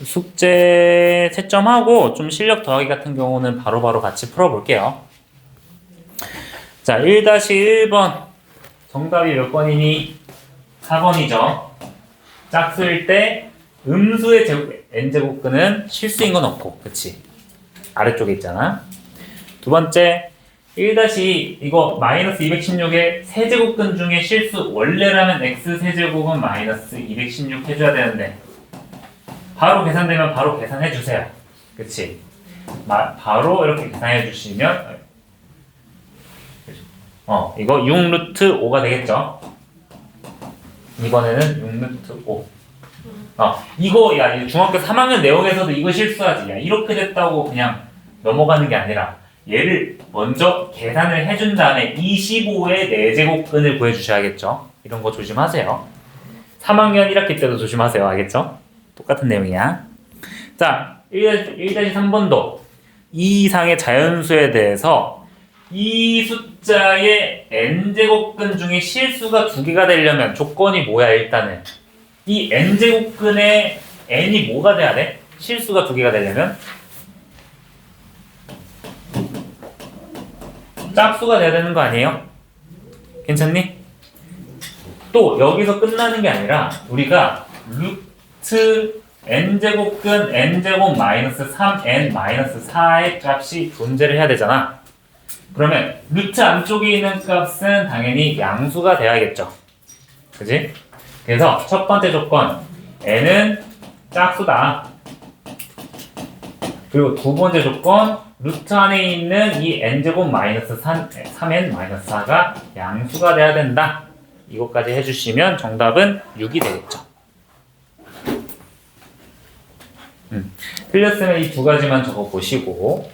숙제 채점하고 좀 실력 더하기 같은 경우는 바로바로 같이 풀어볼게요. 자, 1-1번 정답이 몇 번이니? 4번이죠. 짝수일 때 음수의 n제곱근은 실수인 건 없고, 그치? 아래쪽에 있잖아. 두 번째, 1-2 이거 마이너스 216의 세제곱근 중에 실수 원래라면 x 세제곱은 마이너스 216 해줘야 되는데 바로 계산되면 바로 계산해 주세요. 그치? 바로 이렇게 계산해 주시면 이거 6루트 5가 되겠죠? 이번에는 6루트 5. 이거 중학교 3학년 내용에서도 이거 실수하지. 이렇게 됐다고 그냥 넘어가는 게 아니라 얘를 먼저 계산을 해준 다음에 25의 4제곱근을 구해주셔야겠죠? 이런 거 조심하세요. 3학년 1학기 때도 조심하세요. 알겠죠? 똑같은 내용이야. 자, 1-3번도 이 이상의 자연수에 대해서 이 숫자의 n제곱근 중에 실수가 2개가 되려면 조건이 뭐야? 일단은 이 n제곱근의 n이 뭐가 돼야 돼? 실수가 2개가 되려면 짝수가 돼야 되는 거 아니에요? 괜찮니? 또 여기서 끝나는 게 아니라 우리가 루트 n제곱근 n제곱 마이너스 3n 마이너스 4의 값이 존재를 해야 되잖아. 그러면 루트 안쪽에 있는 값은 당연히 양수가 돼야겠죠. 그지? 그래서 첫 번째 조건 n은 짝수다. 그리고 두 번째 조건 루트 안에 있는 이 n제곱 마이너스 3n 마이너스 4가 양수가 돼야 된다. 이것까지 해주시면 정답은 6이 되겠죠. 틀렸으면 이 두 가지만 적어 보시고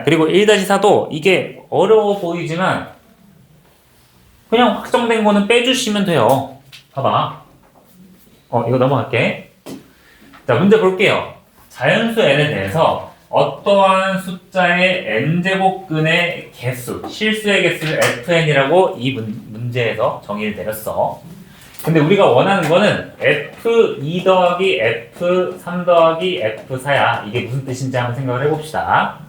그리고 1-4도 이게 어려워 보이지만 그냥 확정된 거는 빼주시면 돼요. 봐봐. 이거 넘어갈게. 자, 문제 볼게요. 자연수 n에 대해서 어떠한 숫자의 n제곱근의 개수, 실수의 개수를 fn이라고 이 문제에서 정의를 내렸어. 근데 우리가 원하는 거는 f2 더하기 f3 더하기 f4야. 이게 무슨 뜻인지 한번 생각을 해봅시다.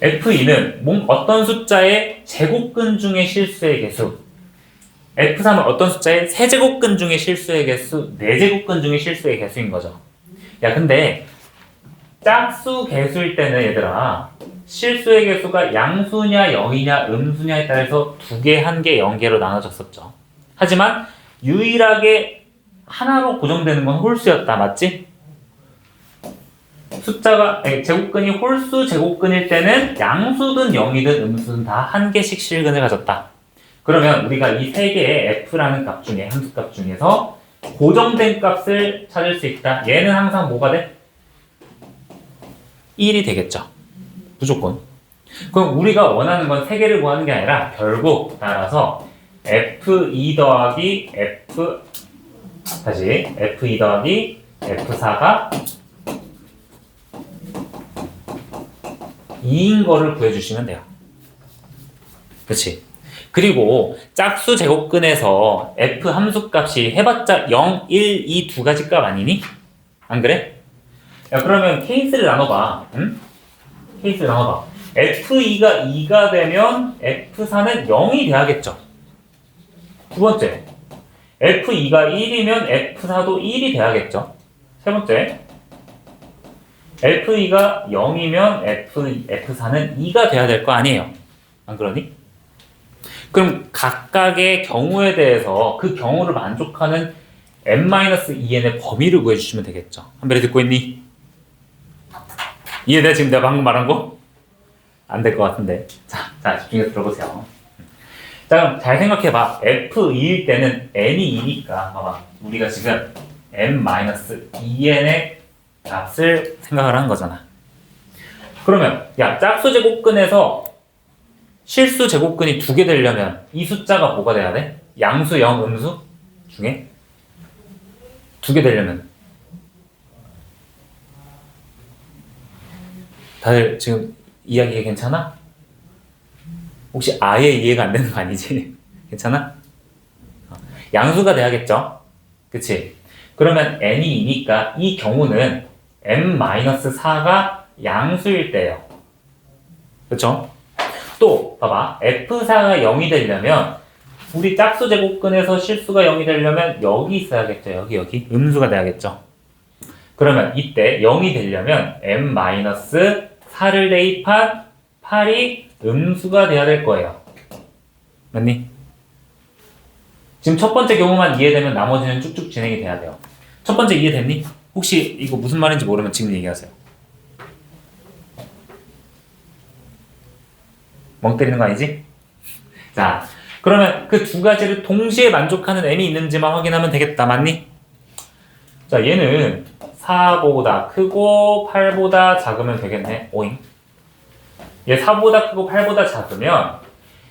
f2는 어떤 숫자의 제곱근 중의 실수의 개수, f3은 어떤 숫자의 세제곱근 중의 실수의 개수, 네제곱근 중의 실수의 개수인 거죠. 근데 짝수 개수일 때는 얘들아 실수의 개수가 양수냐 0이냐 음수냐에 따라서 2개, 1개, 0개로 나눠졌었죠. 하지만 유일하게 하나로 고정되는 건 홀수였다. 맞지? 숫자가 제곱근이 홀수 제곱근일 때는 양수든 0이든 음수든 다 1개씩 실근을 가졌다. 그러면 우리가 이 3개의 f라는 값 중에 함수값 중에서 고정된 값을 찾을 수 있다. 얘는 항상 뭐가 돼? 1이 되겠죠. 무조건. 그럼 우리가 원하는 건 3개를 구하는 게 아니라 결국 따라서 f2 더하기 f2 더하기 f4가 2인 거를 구해주시면 돼요. 그치? 그리고 짝수 제곱근에서 f 함수값이 해봤자 0, 1, 2 두 가지 값 아니니? 안 그래? 그러면 케이스를 나눠봐. 응? 케이스를 나눠봐. f2가 2가 되면 f4는 0이 돼야겠죠. 두 번째, f2가 1이면 f4도 1이 돼야겠죠. 세 번째, f2가 0이면 f4는 2가 돼야 될 거 아니에요. 안 그러니? 그럼 각각의 경우에 대해서 그 경우를 만족하는 n-2n의 범위를 구해주시면 되겠죠. 한별이 듣고 있니? 이해돼? 지금 내가 방금 말한 거? 안 될 것 같은데. 자, 집중해서 들어보세요. 자, 그럼 잘 생각해봐. f2일 때는 n이 2니까 봐봐. 우리가 지금 n-2n의 값을 생각을 한 거잖아. 그러면 짝수 제곱근에서 실수 제곱근이 2개 되려면 이 숫자가 뭐가 돼야 돼? 양수, 0, 음수 중에 2개 되려면 다들 지금 이야기가 괜찮아? 혹시 아예 이해가 안 되는 거 아니지? 괜찮아? 양수가 돼야겠죠? 그치? 그러면 n이 2니까 이 경우는 n-4가 양수일 때예요. 그쵸? 또 봐봐. f4가 0이 되려면 우리 짝수 제곱근에서 실수가 0이 되려면 여기 있어야겠죠. 여기 음수가 돼야겠죠. 그러면 이때 0이 되려면 n-4를 대입한 8이 음수가 돼야 될 거예요. 맞니? 지금 첫 번째 경우만 이해되면 나머지는 쭉쭉 진행이 돼야 돼요. 첫 번째 이해됐니? 혹시 이거 무슨 말인지 모르면 지금 얘기하세요. 멍 때리는 거 아니지? 자, 그러면 그 두 가지를 동시에 만족하는 m이 있는지만 확인하면 되겠다. 맞니? 자, 얘는 4보다 크고 8보다 작으면 되겠네. 오잉. 얘 4보다 크고 8보다 작으면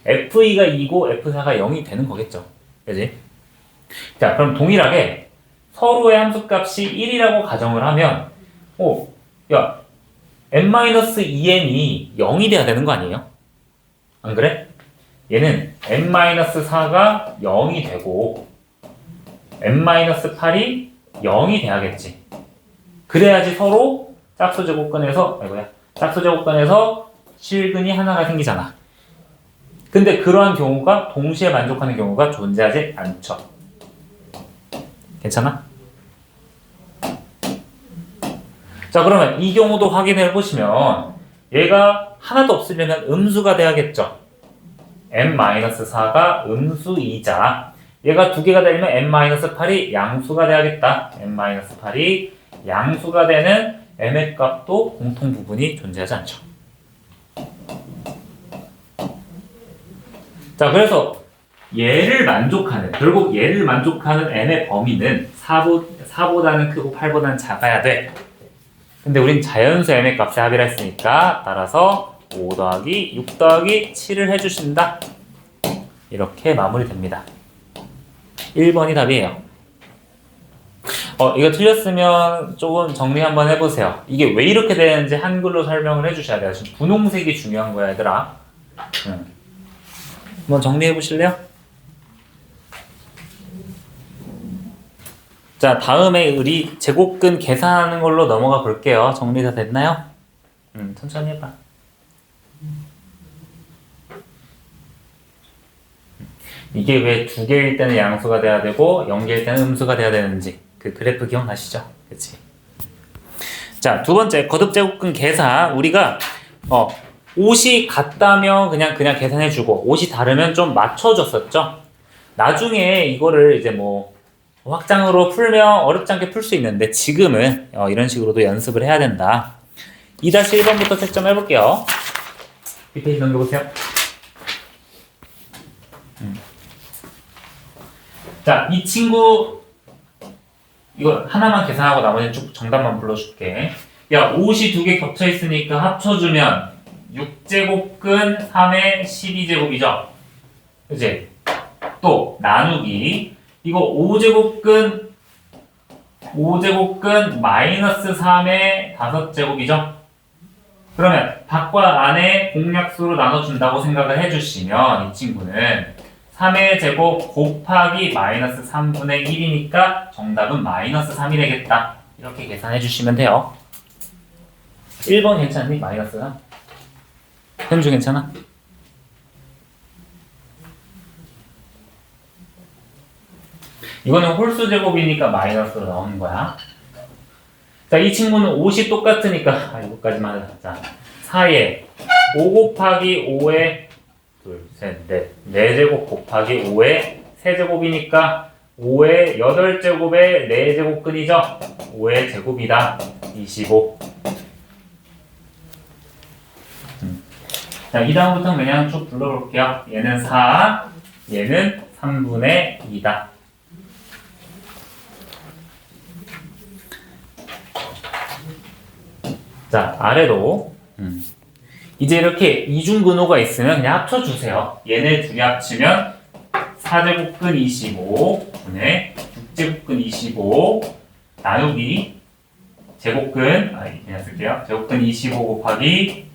f2가 2고 f4가 0이 되는 거겠죠. 그지? 자, 그럼 동일하게 서로의 함수값이 1이라고 가정을 하면 야, n-2n이 0이 돼야 되는 거 아니에요? 안 그래? 얘는 n-4가 0이 되고 n-8이 0이 돼야겠지. 그래야지 서로 짝수 제곱근에서 실근이 하나가 생기잖아. 근데 그러한 경우가 동시에 만족하는 경우가 존재하지 않죠. 괜찮아? 자, 그러면 이 경우도 확인해 보시면 얘가 하나도 없으려면 음수가 돼야겠죠. n-4가 음수이자 얘가 두 개가 되려면 n-8이 양수가 돼야겠다. n-8이 양수가 되는 m의 값도 공통 부분이 존재하지 않죠. 자, 그래서 결국 얘를 만족하는 n의 범위는 4보다는 크고 8보다는 작아야 돼. 근데 우린 자연수 m의 값에 합의를 했으니까 따라서 5 더하기 6 더하기 7을 해주신다. 이렇게 마무리됩니다. 1번이 답이에요. 이거 틀렸으면 조금 정리 한번 해보세요. 이게 왜 이렇게 되는지 한글로 설명을 해주셔야 돼요. 지금 분홍색이 중요한 거야, 얘들아. 한번 정리해 보실래요? 자, 다음에 우리 제곱근 계산하는 걸로 넘어가 볼게요. 정리 다 됐나요? 천천히 해봐. 이게 왜 두 개일 때는 양수가 돼야 되고 0개일 때는 음수가 돼야 되는지 그 그래프 기억나시죠? 그치? 자, 두 번째 거듭 제곱근 계산. 우리가 옷이 같다면 그냥 계산해주고 옷이 다르면 좀 맞춰줬었죠. 나중에 이거를 이제 뭐 확장으로 풀면 어렵지 않게 풀 수 있는데 지금은 이런 식으로도 연습을 해야 된다. 2-1번부터 채점 해볼게요. 뒷페이지 넘겨보세요. 자, 이 친구 이거 하나만 계산하고 나머지는 쭉 정답만 불러줄게. 야, 옷이 두 개 겹쳐 있으니까 합쳐주면 6제곱근 3의 12제곱이죠. 그치? 또 나누기 이거 5제곱근 마이너스 3의 5제곱이죠. 그러면 밖과 안에 공약수로 나눠준다고 생각을 해주시면 이 친구는 3의 제곱 곱하기 마이너스 3분의 1이니까 정답은 마이너스 3이 되겠다. 이렇게 계산해 주시면 돼요. 1번 괜찮니? 마이너스 3? 현주 괜찮아? 이거는 홀수 제곱이니까 마이너스로 나오는 거야. 자, 이 친구는 5이 똑같으니까 이거까지만 하자. 4에 5 곱하기 5에 둘, 셋, 넷. 4제곱 곱하기 5의 세제곱이니까 5의 8제곱의 4제곱근이죠. 5의 제곱이다. 25. 자, 이 다음부터는 그냥 쭉 불러볼게요. 얘는 4, 얘는 3분의 2다. 자, 아래로 이제 이렇게 이중근호가 있으면 그냥 합쳐주세요. 얘네 둘이 합치면 4제곱근 25 분의 6제곱근 25 나누기 제곱근, 그냥 쓸게요. 제곱근 25 곱하기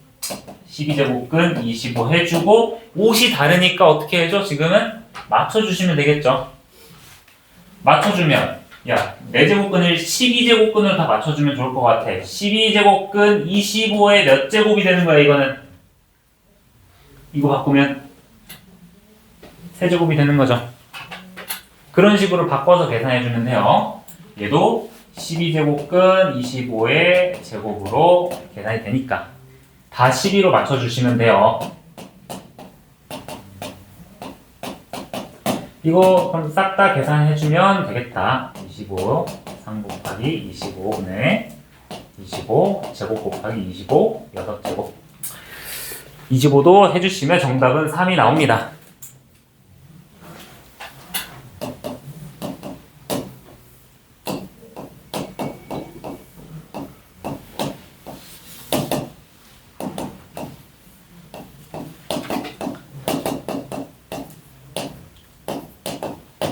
12제곱근 25 해주고, 옷이 다르니까 어떻게 해줘? 지금은 맞춰주시면 되겠죠? 맞춰주면, 야, 4제곱근을 12제곱근을 다 맞춰주면 좋을 것 같아. 12제곱근 25에 몇 제곱이 되는 거야, 이거는? 이거 바꾸면 3제곱이 되는 거죠. 그런 식으로 바꿔서 계산해주면 돼요. 얘도 12제곱근 25의 제곱으로 계산이 되니까 다 12로 맞춰주시면 돼요. 이거 그럼 싹 다 계산해주면 되겠다. 25, 3 곱하기 25분의 25, 제곱 곱하기 25, 6제곱. 25도 해주시면 정답은 3이 나옵니다.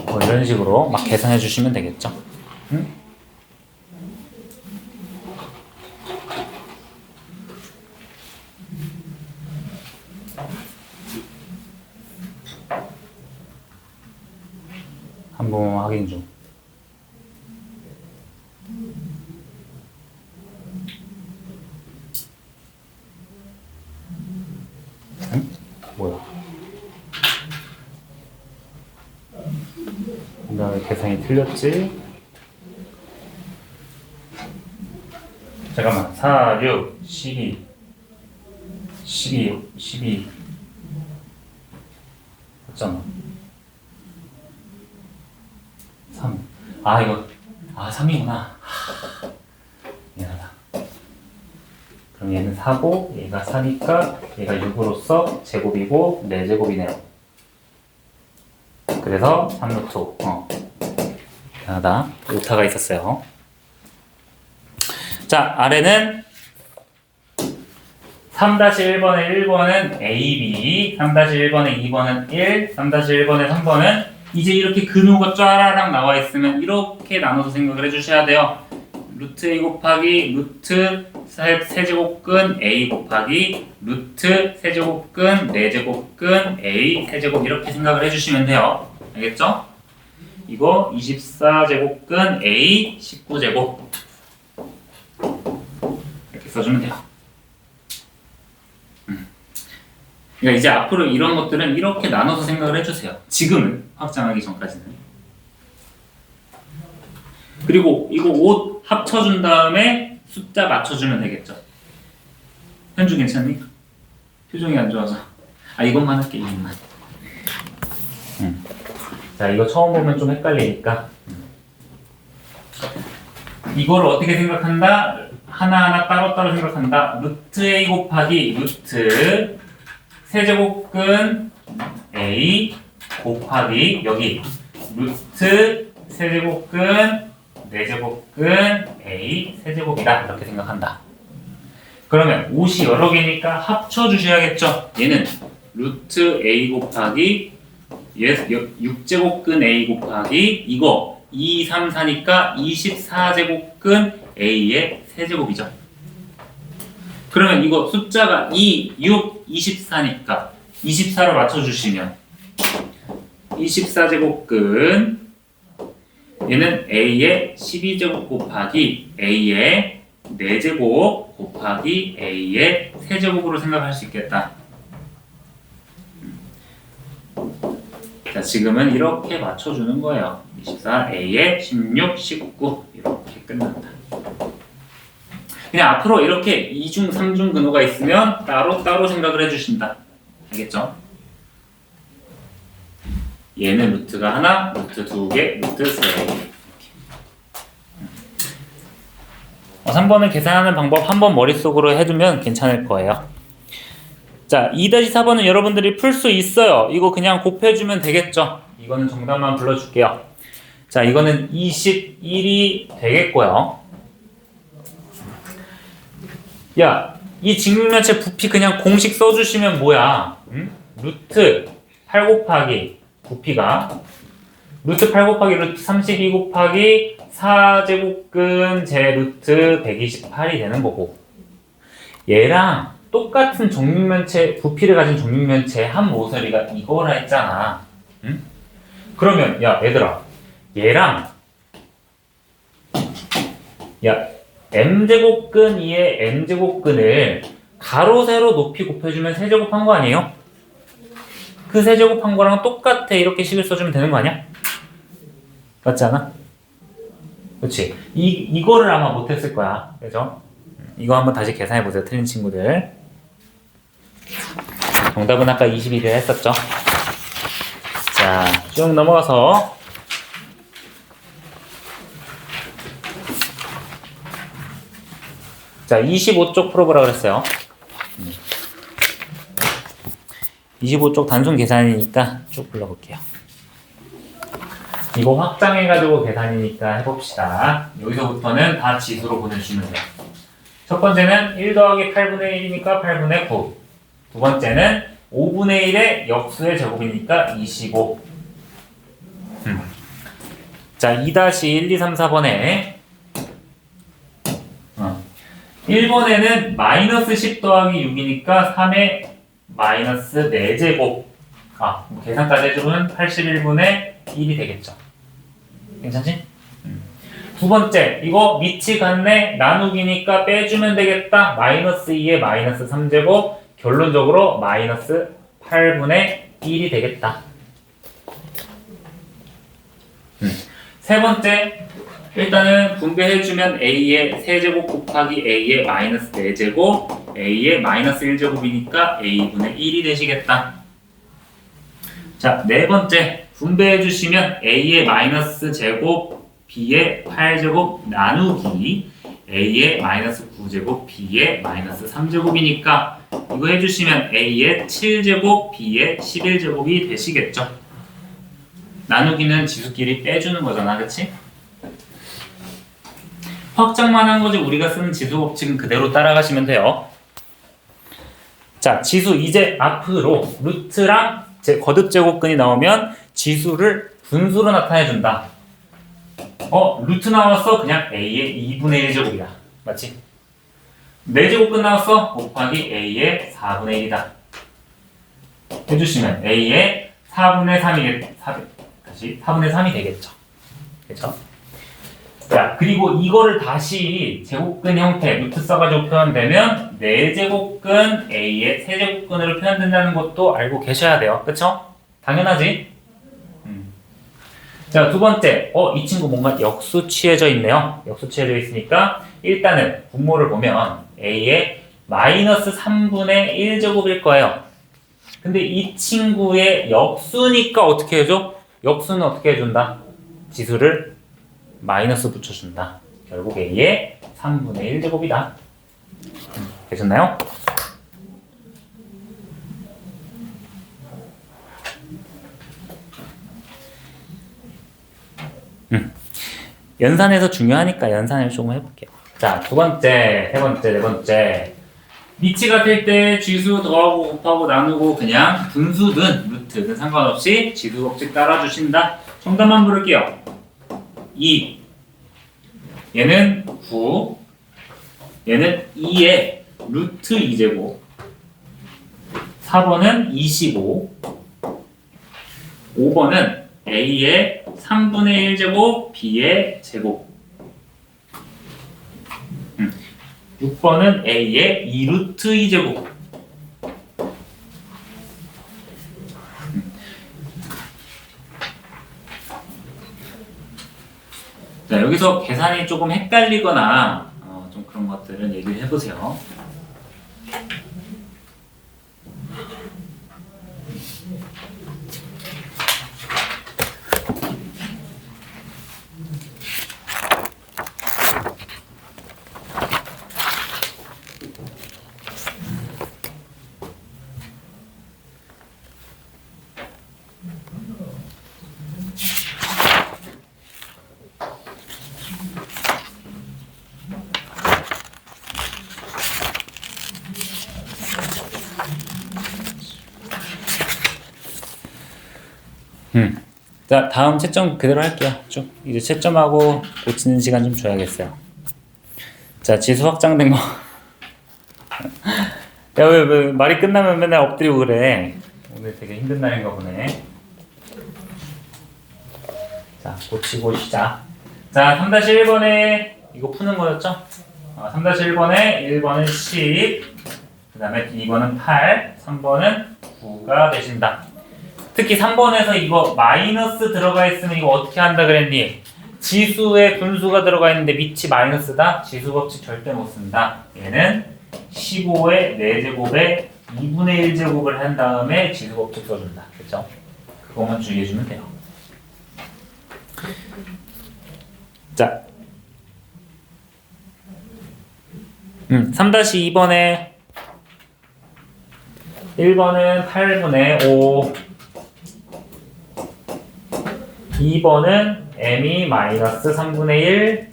뭐 이런 식으로 막 계산해 주시면 되겠죠. 응? 한번 확인 중. 응? 뭐야? 왜 계산이 틀렸지? 잠깐만. 4, 6, 12, 12 맞잖아. 3. 이거 3이구나. 미안하다. 그럼 얘는 4고 얘가 4니까 얘가 6으로서 제곱이고 4제곱이네요. 그래서 3루트 5. 미안하다. 오타가 있었어요. 자, 아래는 3-1번에 1번은 AB, 3-1번에 2번은 1, 3-1번에 3번은 이제 이렇게 근호가 쫘라랑 나와 있으면 이렇게 나눠서 생각을 해주셔야 돼요. 루트 A 곱하기 루트 세제곱근 A 곱하기 루트 세제곱근 4제곱근 A 세제곱 이렇게 생각을 해주시면 돼요. 알겠죠? 이거 24제곱근 A 19제곱 이렇게 써주면 돼요. 그러니까 이제 앞으로 이런 것들은 이렇게 나눠서 생각을 해주세요. 지금은 확장하기 전까지는. 그리고 이거 옷 합쳐준 다음에 숫자 맞춰주면 되겠죠. 현주 괜찮니? 표정이 안 좋아서. 이것만 할게, 이것만. 자, 이거 처음 보면 좀 헷갈리니까. 이걸 어떻게 생각한다? 하나하나 따로따로 생각한다. 루트 A 곱하기 루트 세제곱근 A 곱하기 여기 루트 세제곱근 4제곱근 A 세제곱이다. 이렇게 생각한다. 그러면 옷이 여러 개니까 합쳐주셔야겠죠. 얘는 루트 A 곱하기 6제곱근 A 곱하기 이거 2, 3, 4니까 24제곱근 A의 세제곱이죠. 그러면 이거 숫자가 2, 6, 24니까 24로 맞춰주시면 24제곱근 얘는 A의 12제곱 곱하기 A의 4제곱 곱하기 A의 세제곱으로 생각할 수 있겠다. 자, 지금은 이렇게 맞춰주는 거예요. 24, A의 16, 19 이렇게 끝난다. 그냥 앞으로 이렇게 이중, 삼중 근호가 있으면 따로따로 생각을 해주신다. 알겠죠? 얘는 루트가 하나, 루트 2개, 루트 3개. 3번을 계산하는 방법 한번 머릿속으로 해두면 괜찮을 거예요. 자, 2-4번은 여러분들이 풀 수 있어요. 이거 그냥 곱해주면 되겠죠? 이거는 정답만 불러줄게요. 자, 이거는 21이 되겠고요. 야, 이 직육면체 부피 그냥 공식 써주시면 뭐야? 루트 8 곱하기 부피가 루트 8 곱하기 루트 32 곱하기 4제곱근 제 루트 128이 되는 거고, 얘랑 똑같은 정육면체, 부피를 가진 정육면체 한 모서리가 이거라 했잖아. 응? 그러면 야 얘들아, 얘랑 야 m제곱근 2의 n제곱근을 가로 세로 높이 곱해주면 세제곱한 거 아니에요? 그 세제곱한 거랑 똑같아. 이렇게 식을 써주면 되는 거 아니야? 맞지 않아? 그렇지. 이거를 아마 못했을 거야. 그죠? 이거 한번 다시 계산해 보세요. 틀린 친구들. 정답은 아까 21을 했었죠. 자, 쭉 넘어가서 자, 25쪽 풀어보라 그랬어요. 25쪽 단순 계산이니까 쭉 불러볼게요. 이거 확장해가지고 계산이니까 해봅시다. 여기서부터는 다 지수로 보내주시면 돼요. 첫 번째는 1 더하기 8분의 1이니까 8분의 9. 두 번째는 5분의 1의 역수의 제곱이니까 25. 자, 2-1, 2, 3, 4번에 1번에는 마이너스 10 더하기 6이니까 3의 마이너스 4제곱. 계산까지 해주면 81분의 1이 되겠죠. 괜찮지? 두 번째, 이거 밑이 같네. 나누기니까 빼주면 되겠다. 마이너스 2의 마이너스 3제곱. 결론적으로 마이너스 8분의 1이 되겠다. 세 번째, 일단은 분배해주면 a의 세제곱 곱하기 a의 마이너스 4제곱, a의 마이너스 1제곱이니까 a분의 1이 되시겠다. 자, 네 번째, 분배해주시면 a의 마이너스 제곱, b의 8제곱 나누기 a의 마이너스 9제곱, b의 마이너스 3제곱이니까 이거 해주시면 a의 7제곱, b의 11제곱이 되시겠죠. 나누기는 지수끼리 빼주는 거잖아, 그치? 확장만 한 거지 우리가 쓰는 지수 법칙은 그대로 따라가시면 돼요. 자, 지수 이제 앞으로 루트랑 거듭 제곱근이 나오면 지수를 분수로 나타내준다. 루트 나왔어? 그냥 a의 2분의 1제곱이다. 맞지? 4제곱근 나왔어? 곱하기 a의 4분의 1이다. 해주시면 a의 4분의 3이 되겠죠. 그렇죠? 자, 그리고 이거를 다시 제곱근 형태, 루트 써가지고 표현되면 4제곱근 a의 세제곱근으로 표현된다는 것도 알고 계셔야 돼요. 그쵸? 당연하지? 자, 두 번째, 이 친구 뭔가 역수 취해져 있네요. 역수 취해져 있으니까 일단은 분모를 보면 a의 마이너스 3분의 1제곱일 거예요. 근데 이 친구의 역수니까 어떻게 해줘? 역수는 어떻게 해준다? 지수를 마이너스 붙여준다. 결국 a의 3분의 1제곱이다. 되셨나요? 연산에서 중요하니까 연산을 조금 해볼게요. 자, 두 번째, 세 번째, 네 번째. 밑이 같을 때 지수 더하고 곱하고 나누고 그냥 분수든 루트든 상관없이 지수 법칙 따라주신다. 정답만 부를게요. 2. 얘는 9. 얘는 2의 루트 2제곱. 4번은 25. 5번은 a의 3분의 1제곱, b의 제곱. 6번은 a의 2루트 2제곱. 자, 여기서 계산이 조금 헷갈리거나 좀 그런 것들은 얘기를 해보세요. 자, 다음 채점 그대로 할게요. 쭉 이제 채점하고 고치는 시간 좀 줘야겠어요. 자, 지수 확장된 거. 야, 왜 말이 끝나면 맨날 엎드리고 그래. 오늘 되게 힘든 날인가 보네. 자, 고치고 시작. 자, 3-1번에 이거 푸는 거였죠? 3-1번에 1번은 10, 그 다음에 2번은 8, 3번은 9가 되신다. 특히 3번에서 이거 마이너스 들어가 있으면 이거 어떻게 한다 그랬니? 지수에 분수가 들어가 있는데 밑이 마이너스다? 지수 법칙 절대 못 쓴다. 얘는 15의 4제곱에 2분의 1제곱을 한 다음에 지수 법칙 써준다. 그쵸? 그것만 주의해주면 돼요. 자, 3-2번에 1번은 8분의 5, 2번은 m이 마이너스 3분의 1,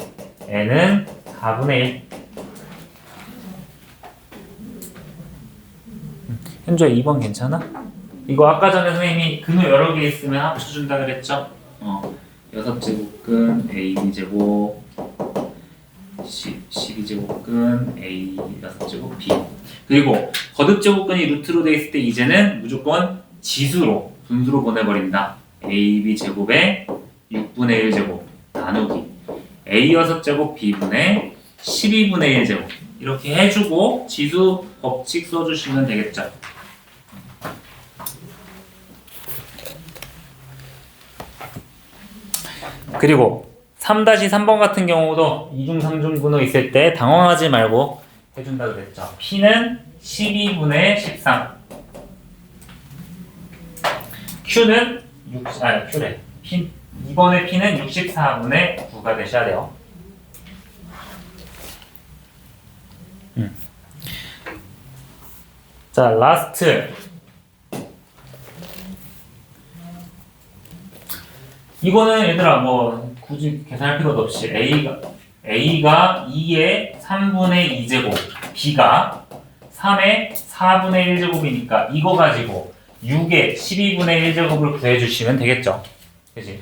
n은 4분의 1. 현주야 2번 괜찮아? 이거 아까 전에 선생님이 근호 여러 개 있으면 합쳐준다 그랬죠? 6제곱근 a 2제곱 12제곱근 a 6제곱 b. 그리고 거듭제곱근이 루트로 돼 있을 때 이제는 무조건 지수로 분수로 보내버린다. ab 제곱에 6분의 1제곱 나누기 a 6제곱 b분의 12분의 1제곱 이렇게 해주고 지수 법칙 써주시면 되겠죠. 그리고 3-3번 같은 경우도 이중상중 분호 있을 때 당황하지 말고 해준다 그랬죠. p는 12분의 13, q는 q래. 이번에 p는 64분의 9가 되셔야 돼요. 자, 라스트. 이거는 얘들아 뭐 굳이 계산할 필요도 없이 A가 2의 3분의 2제곱, B가 3의 4분의 1제곱이니까 이거 가지고 6의 12분의 1제곱을 구해주시면 되겠죠. 그치?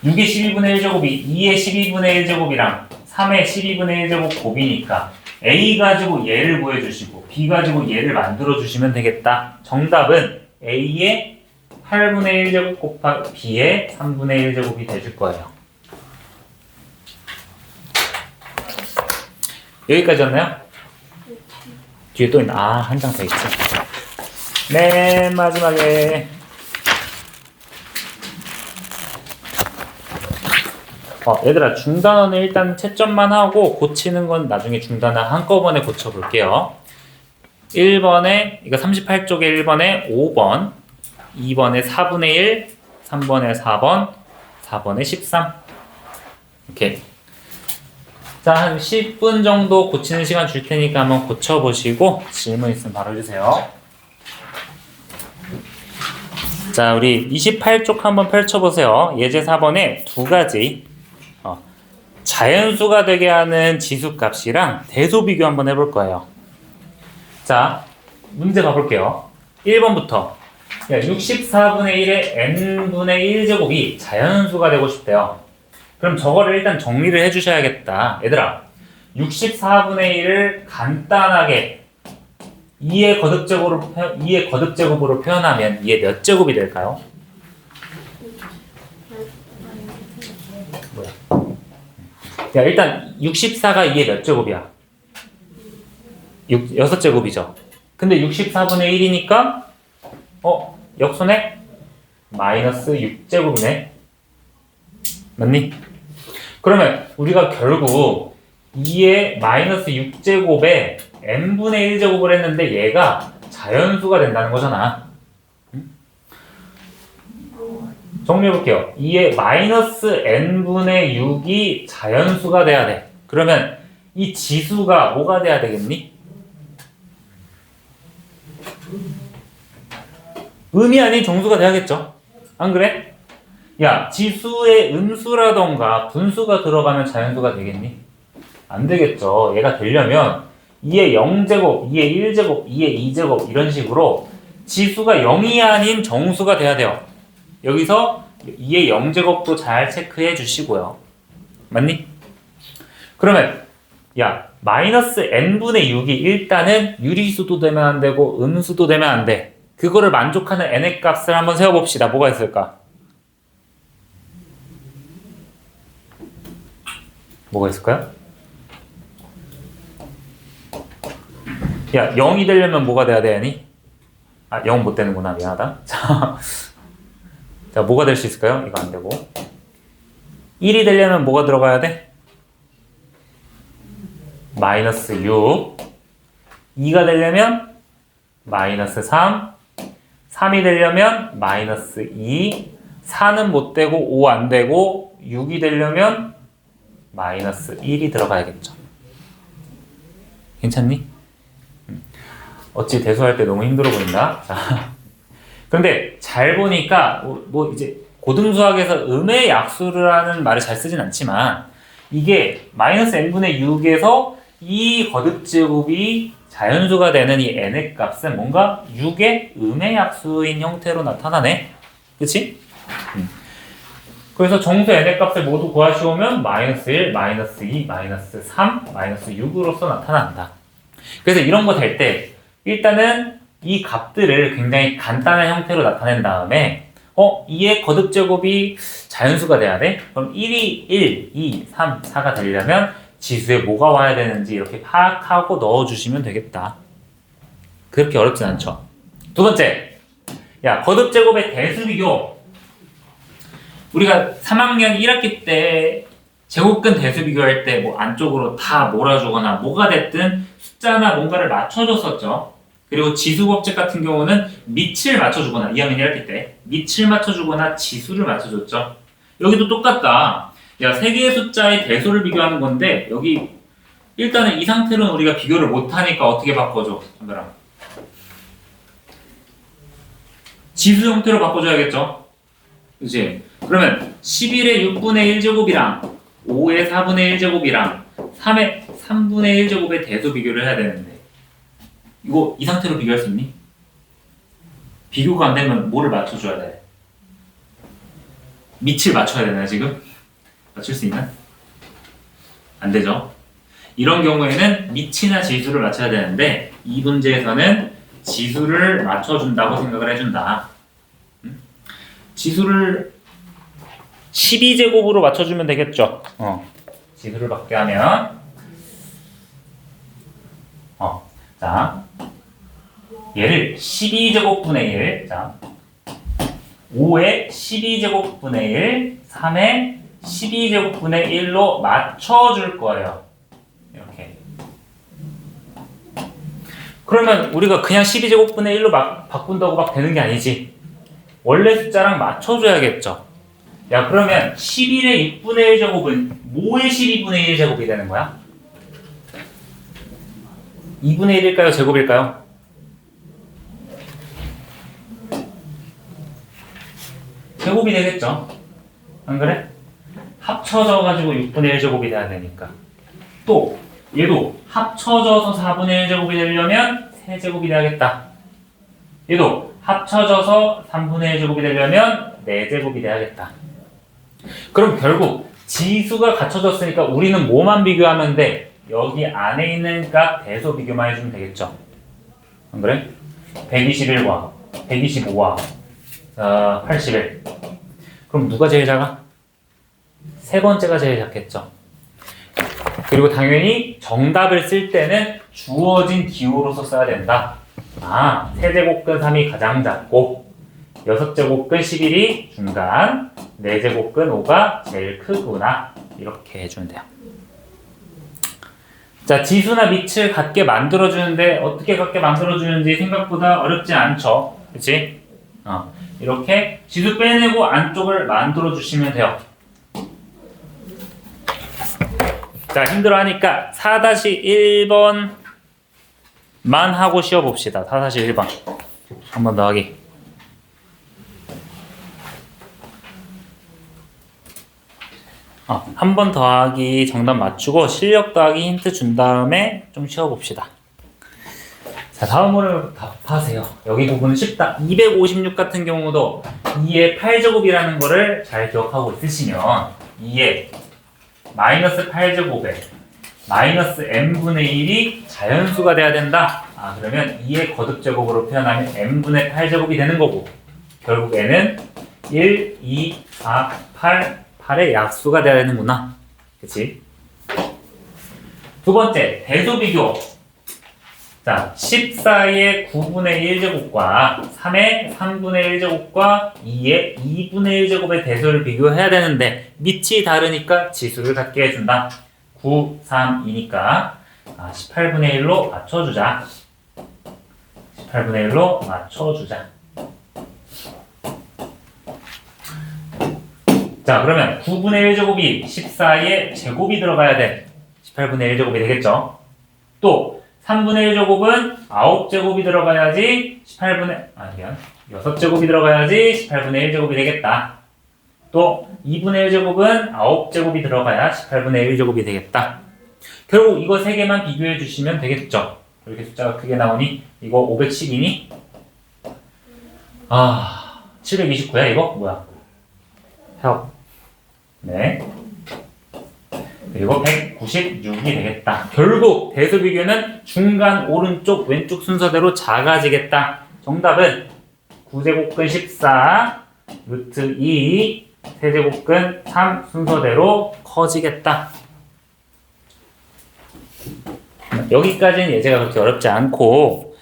6의 12분의 1제곱이 2의 12분의 1제곱이랑 3의 12분의 1제곱 곱이니까 A 가지고 얘를 구해주시고 B 가지고 얘를 만들어주시면 되겠다. 정답은 A의 8분의 1제곱 곱하기 B의 3분의 1제곱이 되실 거예요. 여기까지였나요? 뒤에 또 있나? 한 장 더 있지. 맨 마지막에 얘들아 중단원을 일단 채점만 하고 고치는 건 나중에 중단을 한꺼번에 고쳐볼게요. 1번에 이거 38쪽에 1번에 5번 2번에 4분의 1 3번에 4번 4번에 13 이렇게 자, 한 10분 정도 고치는 시간 줄 테니까 한번 고쳐보시고 질문 있으면 바로 해주세요. 자, 우리 28쪽 한번 펼쳐보세요. 예제 4번에 두 가지 자연수가 되게 하는 지수값이랑 대소 비교 한번 해볼 거예요. 자, 문제 봐볼게요. 1번부터 64분의 1의 n분의 1제곱이 자연수가 되고 싶대요. 그럼 저거를 일단 정리를 해주셔야겠다. 얘들아, 64분의 1을 간단하게 2의 거듭제곱으로 표현하면 2의 몇 제곱이 될까요? 뭐야? 야, 일단 64가 2의 몇 제곱이야? 6제곱이죠. 근데 64분의 1이니까 역손에 마이너스 6제곱이네. 맞니? 그러면 우리가 결국 2의 마이너스 6제곱에 n분의 1제곱을 했는데 얘가 자연수가 된다는 거잖아. 정리해볼게요. 2의 마이너스 n분의 6이 자연수가 돼야 돼. 그러면 이 지수가 뭐가 돼야 되겠니? 음이 아닌 정수가 돼야겠죠. 안 그래? 야, 지수에 음수라던가 분수가 들어가면 자연수가 되겠니? 안 되겠죠. 얘가 되려면 2의 0제곱, 2의 1제곱, 2의 2제곱 이런 식으로 지수가 0이 아닌 정수가 돼야 돼요. 여기서 2의 0제곱도 잘 체크해 주시고요. 맞니? 그러면 야 마이너스 n분의 6이 일단은 유리수도 되면 안 되고 음수도 되면 안 돼. 그거를 만족하는 n의 값을 한번 세워봅시다. 뭐가 있을까? 뭐가 있을까요? 야 0이 되려면 뭐가 돼야 되니? 아 0 못 되는구나. 미안하다. 자 뭐가 될 수 있을까요? 이거 안 되고 1이 되려면 뭐가 들어가야 돼? 마이너스 6 2가 되려면 마이너스 3 3이 되려면 마이너스 2 4는 못 되고 5 안 되고 6이 되려면 마이너스 1이 들어가야겠죠. 괜찮니? 어찌 대수할 때 너무 힘들어 보인다. 자, 근데 잘 보니까 뭐 이제 고등수학에서 음의 약수라는 말을 잘 쓰진 않지만 이게 마이너스 n분의 6에서 이 거듭제곱이 자연수가 되는 이 n의 값은 뭔가 6의 음의 약수인 형태로 나타나네. 그치? 그래서 정수 n의 값을 모두 구하시오면 마이너스 1, 마이너스 2, 마이너스 3, 마이너스 6으로서 나타난다. 그래서 이런 거 될 때 일단은 이 값들을 굉장히 간단한 형태로 나타낸 다음에 2의 거듭제곱이 자연수가 돼야 돼? 그럼 1이 1, 2, 3, 4가 되려면 지수에 뭐가 와야 되는지 이렇게 파악하고 넣어주시면 되겠다. 그렇게 어렵진 않죠. 두 번째, 야 거듭제곱의 대수비교. 우리가 3학년 1학기 때 제곱근 대수비교할 때 뭐 안쪽으로 다 몰아주거나 뭐가 됐든 숫자나 뭔가를 맞춰줬었죠. 그리고 지수법칙 같은 경우는 밑을 맞춰주거나 2학년 1학기 때 밑을 맞춰주거나 지수를 맞춰줬죠. 여기도 똑같다. 야, 세 개의 숫자의 대소를 비교하는 건데 여기 일단은 이 상태로는 우리가 비교를 못하니까 어떻게 바꿔줘? 잠깐만. 지수 형태로 바꿔줘야겠죠? 그치? 그러면 11의 6분의 1제곱이랑 5의 4분의 1제곱이랑 3의 3분의 1제곱의 대소 비교를 해야 되는데 이거 이 상태로 비교할 수 있니? 비교가 안 되면 뭐를 맞춰줘야 돼? 밑을 맞춰야 되나 지금? 맞출 수 있나? 안 되죠. 이런 경우에는 밑이나 지수를 맞춰야 되는데 이 문제에서는 지수를 맞춰준다고 생각을 해준다. 지수를 12제곱으로 맞춰주면 되겠죠. 지수를 받게 하면 자 얘를 12제곱분의 1 자 5의 12제곱분의 1 3의 12제곱분의 1로 맞춰줄 거예요. 이렇게. 그러면 우리가 그냥 12제곱분의 1로 막 바꾼다고 막 되는 게 아니지. 원래 숫자랑 맞춰줘야겠죠. 야 그러면 11의 6분의 1제곱은 뭐의 12분의 1제곱이 되는 거야? 2분의 1일까요? 제곱일까요? 제곱이 되겠죠. 안 그래? 합쳐져가지고 6분의 1제곱이 돼야 되니까. 또 얘도 합쳐져서 4분의 1제곱이 되려면 3제곱이 돼야겠다. 얘도 합쳐져서 3분의 1제곱이 되려면 4제곱이 돼야겠다. 그럼 결국 지수가 갖춰졌으니까 우리는 뭐만 비교하면 돼? 여기 안에 있는 값 대소 비교만 해주면 되겠죠. 안 그래? 121과 125와 81. 그럼 누가 제일 작아? 세 번째가 제일 작겠죠. 그리고 당연히 정답을 쓸 때는 주어진 기호로서 써야 된다. 세제곱근 3이 가장 작고 6제곱근 11이 중간 4제곱근 5가 제일 크구나. 이렇게 해주면 돼요. 자, 지수나 밑을 같게 만들어주는데 어떻게 같게 만들어주는지 생각보다 어렵지 않죠. 그치? 이렇게 지수 빼내고 안쪽을 만들어주시면 돼요. 자, 힘들어하니까 4-1번만 하고 쉬어봅시다. 4-1번 한 번 더 하기. 한 번 더하기 정답 맞추고 실력 더하기 힌트 준 다음에 좀 쉬어봅시다. 자, 다음으로 답하세요. 여기 부분은 쉽다. 256 같은 경우도 2의 8제곱이라는 거를 잘 기억하고 있으시면 2의 마이너스 8제곱에 마이너스 n분의 1이 자연수가 돼야 된다. 그러면 2의 거듭제곱으로 표현하면 n분의 8제곱이 되는 거고, 결국 n은 1, 2, 4, 8의 약수가 돼야 되는구나. 그치? 두 번째, 대수 비교. 자, 14의 9분의 1제곱과 3의 3분의 1제곱과 2의 2분의 1제곱의 대수를 비교해야 되는데 밑이 다르니까 지수를 갖게 해준다. 9, 3, 2니까 18분의 1로 맞춰주자. 18분의 1로 맞춰주자. 자, 그러면 9분의 1제곱이 14의 제곱이 들어가야 돼. 18분의 1제곱이 되겠죠? 또 3분의 1제곱은 9제곱이 들어가야지 6제곱이 들어가야지 18분의 1제곱이 되겠다. 또 2분의 1제곱은 9제곱이 들어가야 18분의 1제곱이 되겠다. 결국 이거 3개만 비교해 주시면 되겠죠. 이렇게 숫자가 크게 나오니 이거 510이니? 729야 이거? 뭐야? help. 네. 그리고 196이 되겠다. 결국 대수 비교는 중간 오른쪽 왼쪽 순서대로 작아지겠다. 정답은 9제곱근 14, 루트 2, 세제곱근 3 순서대로 커지겠다. 여기까지는 예제가 그렇게 어렵지 않고,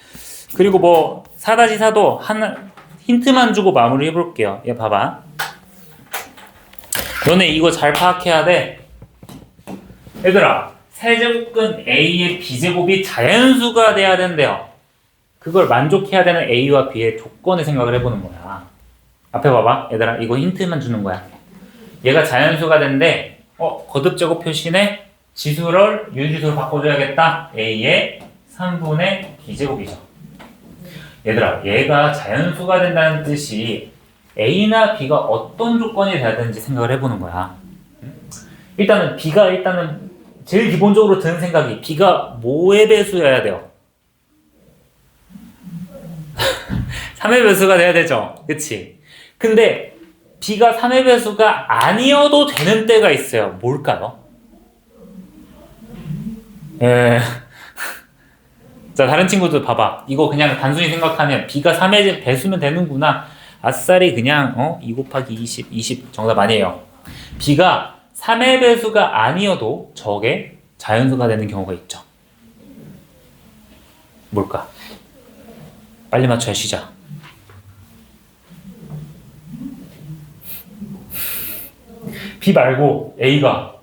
그리고 뭐 4-4도 하나 힌트만 주고 마무리 해볼게요. 얘 봐봐. 너네 이거 잘 파악해야 돼. 얘들아, 세제곱근 A의 B제곱이 자연수가 돼야 된대요. 그걸 만족해야 되는 A와 B의 조건을 생각을 해보는 거야. 앞에 봐봐. 얘들아, 이거 힌트만 주는 거야. 얘가 자연수가 된대. 거듭제곱 표시네. 지수를 유지수로 바꿔줘야겠다. A의 3분의 B제곱이죠. 얘들아, 얘가 자연수가 된다는 뜻이 A나 B가 어떤 조건이 돼야 되는지 생각을 해보는 거야. 일단은 B가 제일 기본적으로 드는 생각이 B가 뭐의 배수여야 돼요? 3의 배수가 돼야 되죠. 그치? 근데 B가 3의 배수가 아니어도 되는 때가 있어요. 뭘까요? 자, 다른 친구들 봐봐. 이거 그냥 단순히 생각하면 B가 3의 배수면 되는구나. 아싸리 그냥 2 곱하기 20 정답 아니에요. B가 3의 배수가 아니어도 저게 자연수가 되는 경우가 있죠. 뭘까? 빨리 맞춰야 시작. B 말고 A가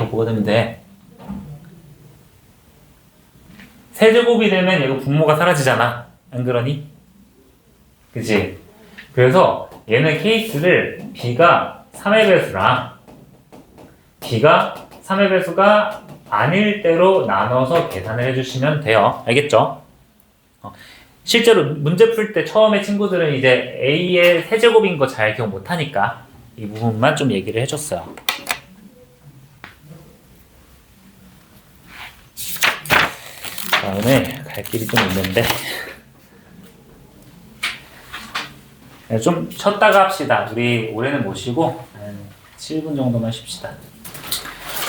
뭐가 되면 돼? 세제곱이 되면 얘가 분모가 사라지잖아. 안 그러니? 그치? 그래서 얘는 케이스를 B가 3의 배수랑 B가 3의 배수가 아닐 때로 나눠서 계산을 해주시면 돼요. 알겠죠? 실제로 문제 풀 때 처음에 친구들은 이제 A의 세제곱인 거 잘 기억 못하니까 이 부분만 좀 얘기를 해줬어요. 오늘 갈 길이 좀 있는데 좀 쉬었다가 합시다. 우리 올해는 못 쉬고 7분 정도만 쉽시다.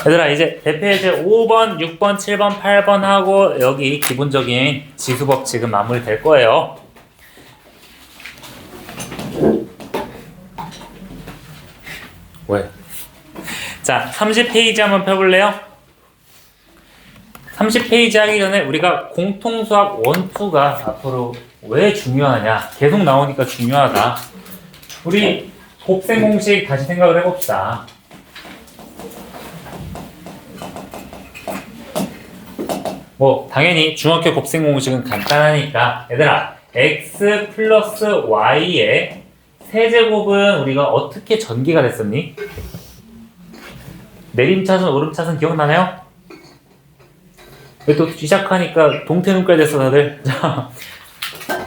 얘들아, 이제 대표예제 5번, 6번, 7번, 8번 하고 여기 기본적인 지수 법칙은 마무리 될 거예요. 왜? 자, 30페이지 한번 펴볼래요? 30페이지 하기 전에 우리가 공통수학 1, 2가 앞으로 왜 중요하냐? 계속 나오니까 중요하다. 우리 곱셈 공식 다시 생각을 해봅시다. 뭐 당연히 중학교 곱셈 공식은 간단하니까 얘들아, x 플러스 y의 세제곱은 우리가 어떻게 전개가 됐었니? 내림차순 오름차순 기억나나요? 왜 또 시작하니까 동태눈깔 됐어 다들.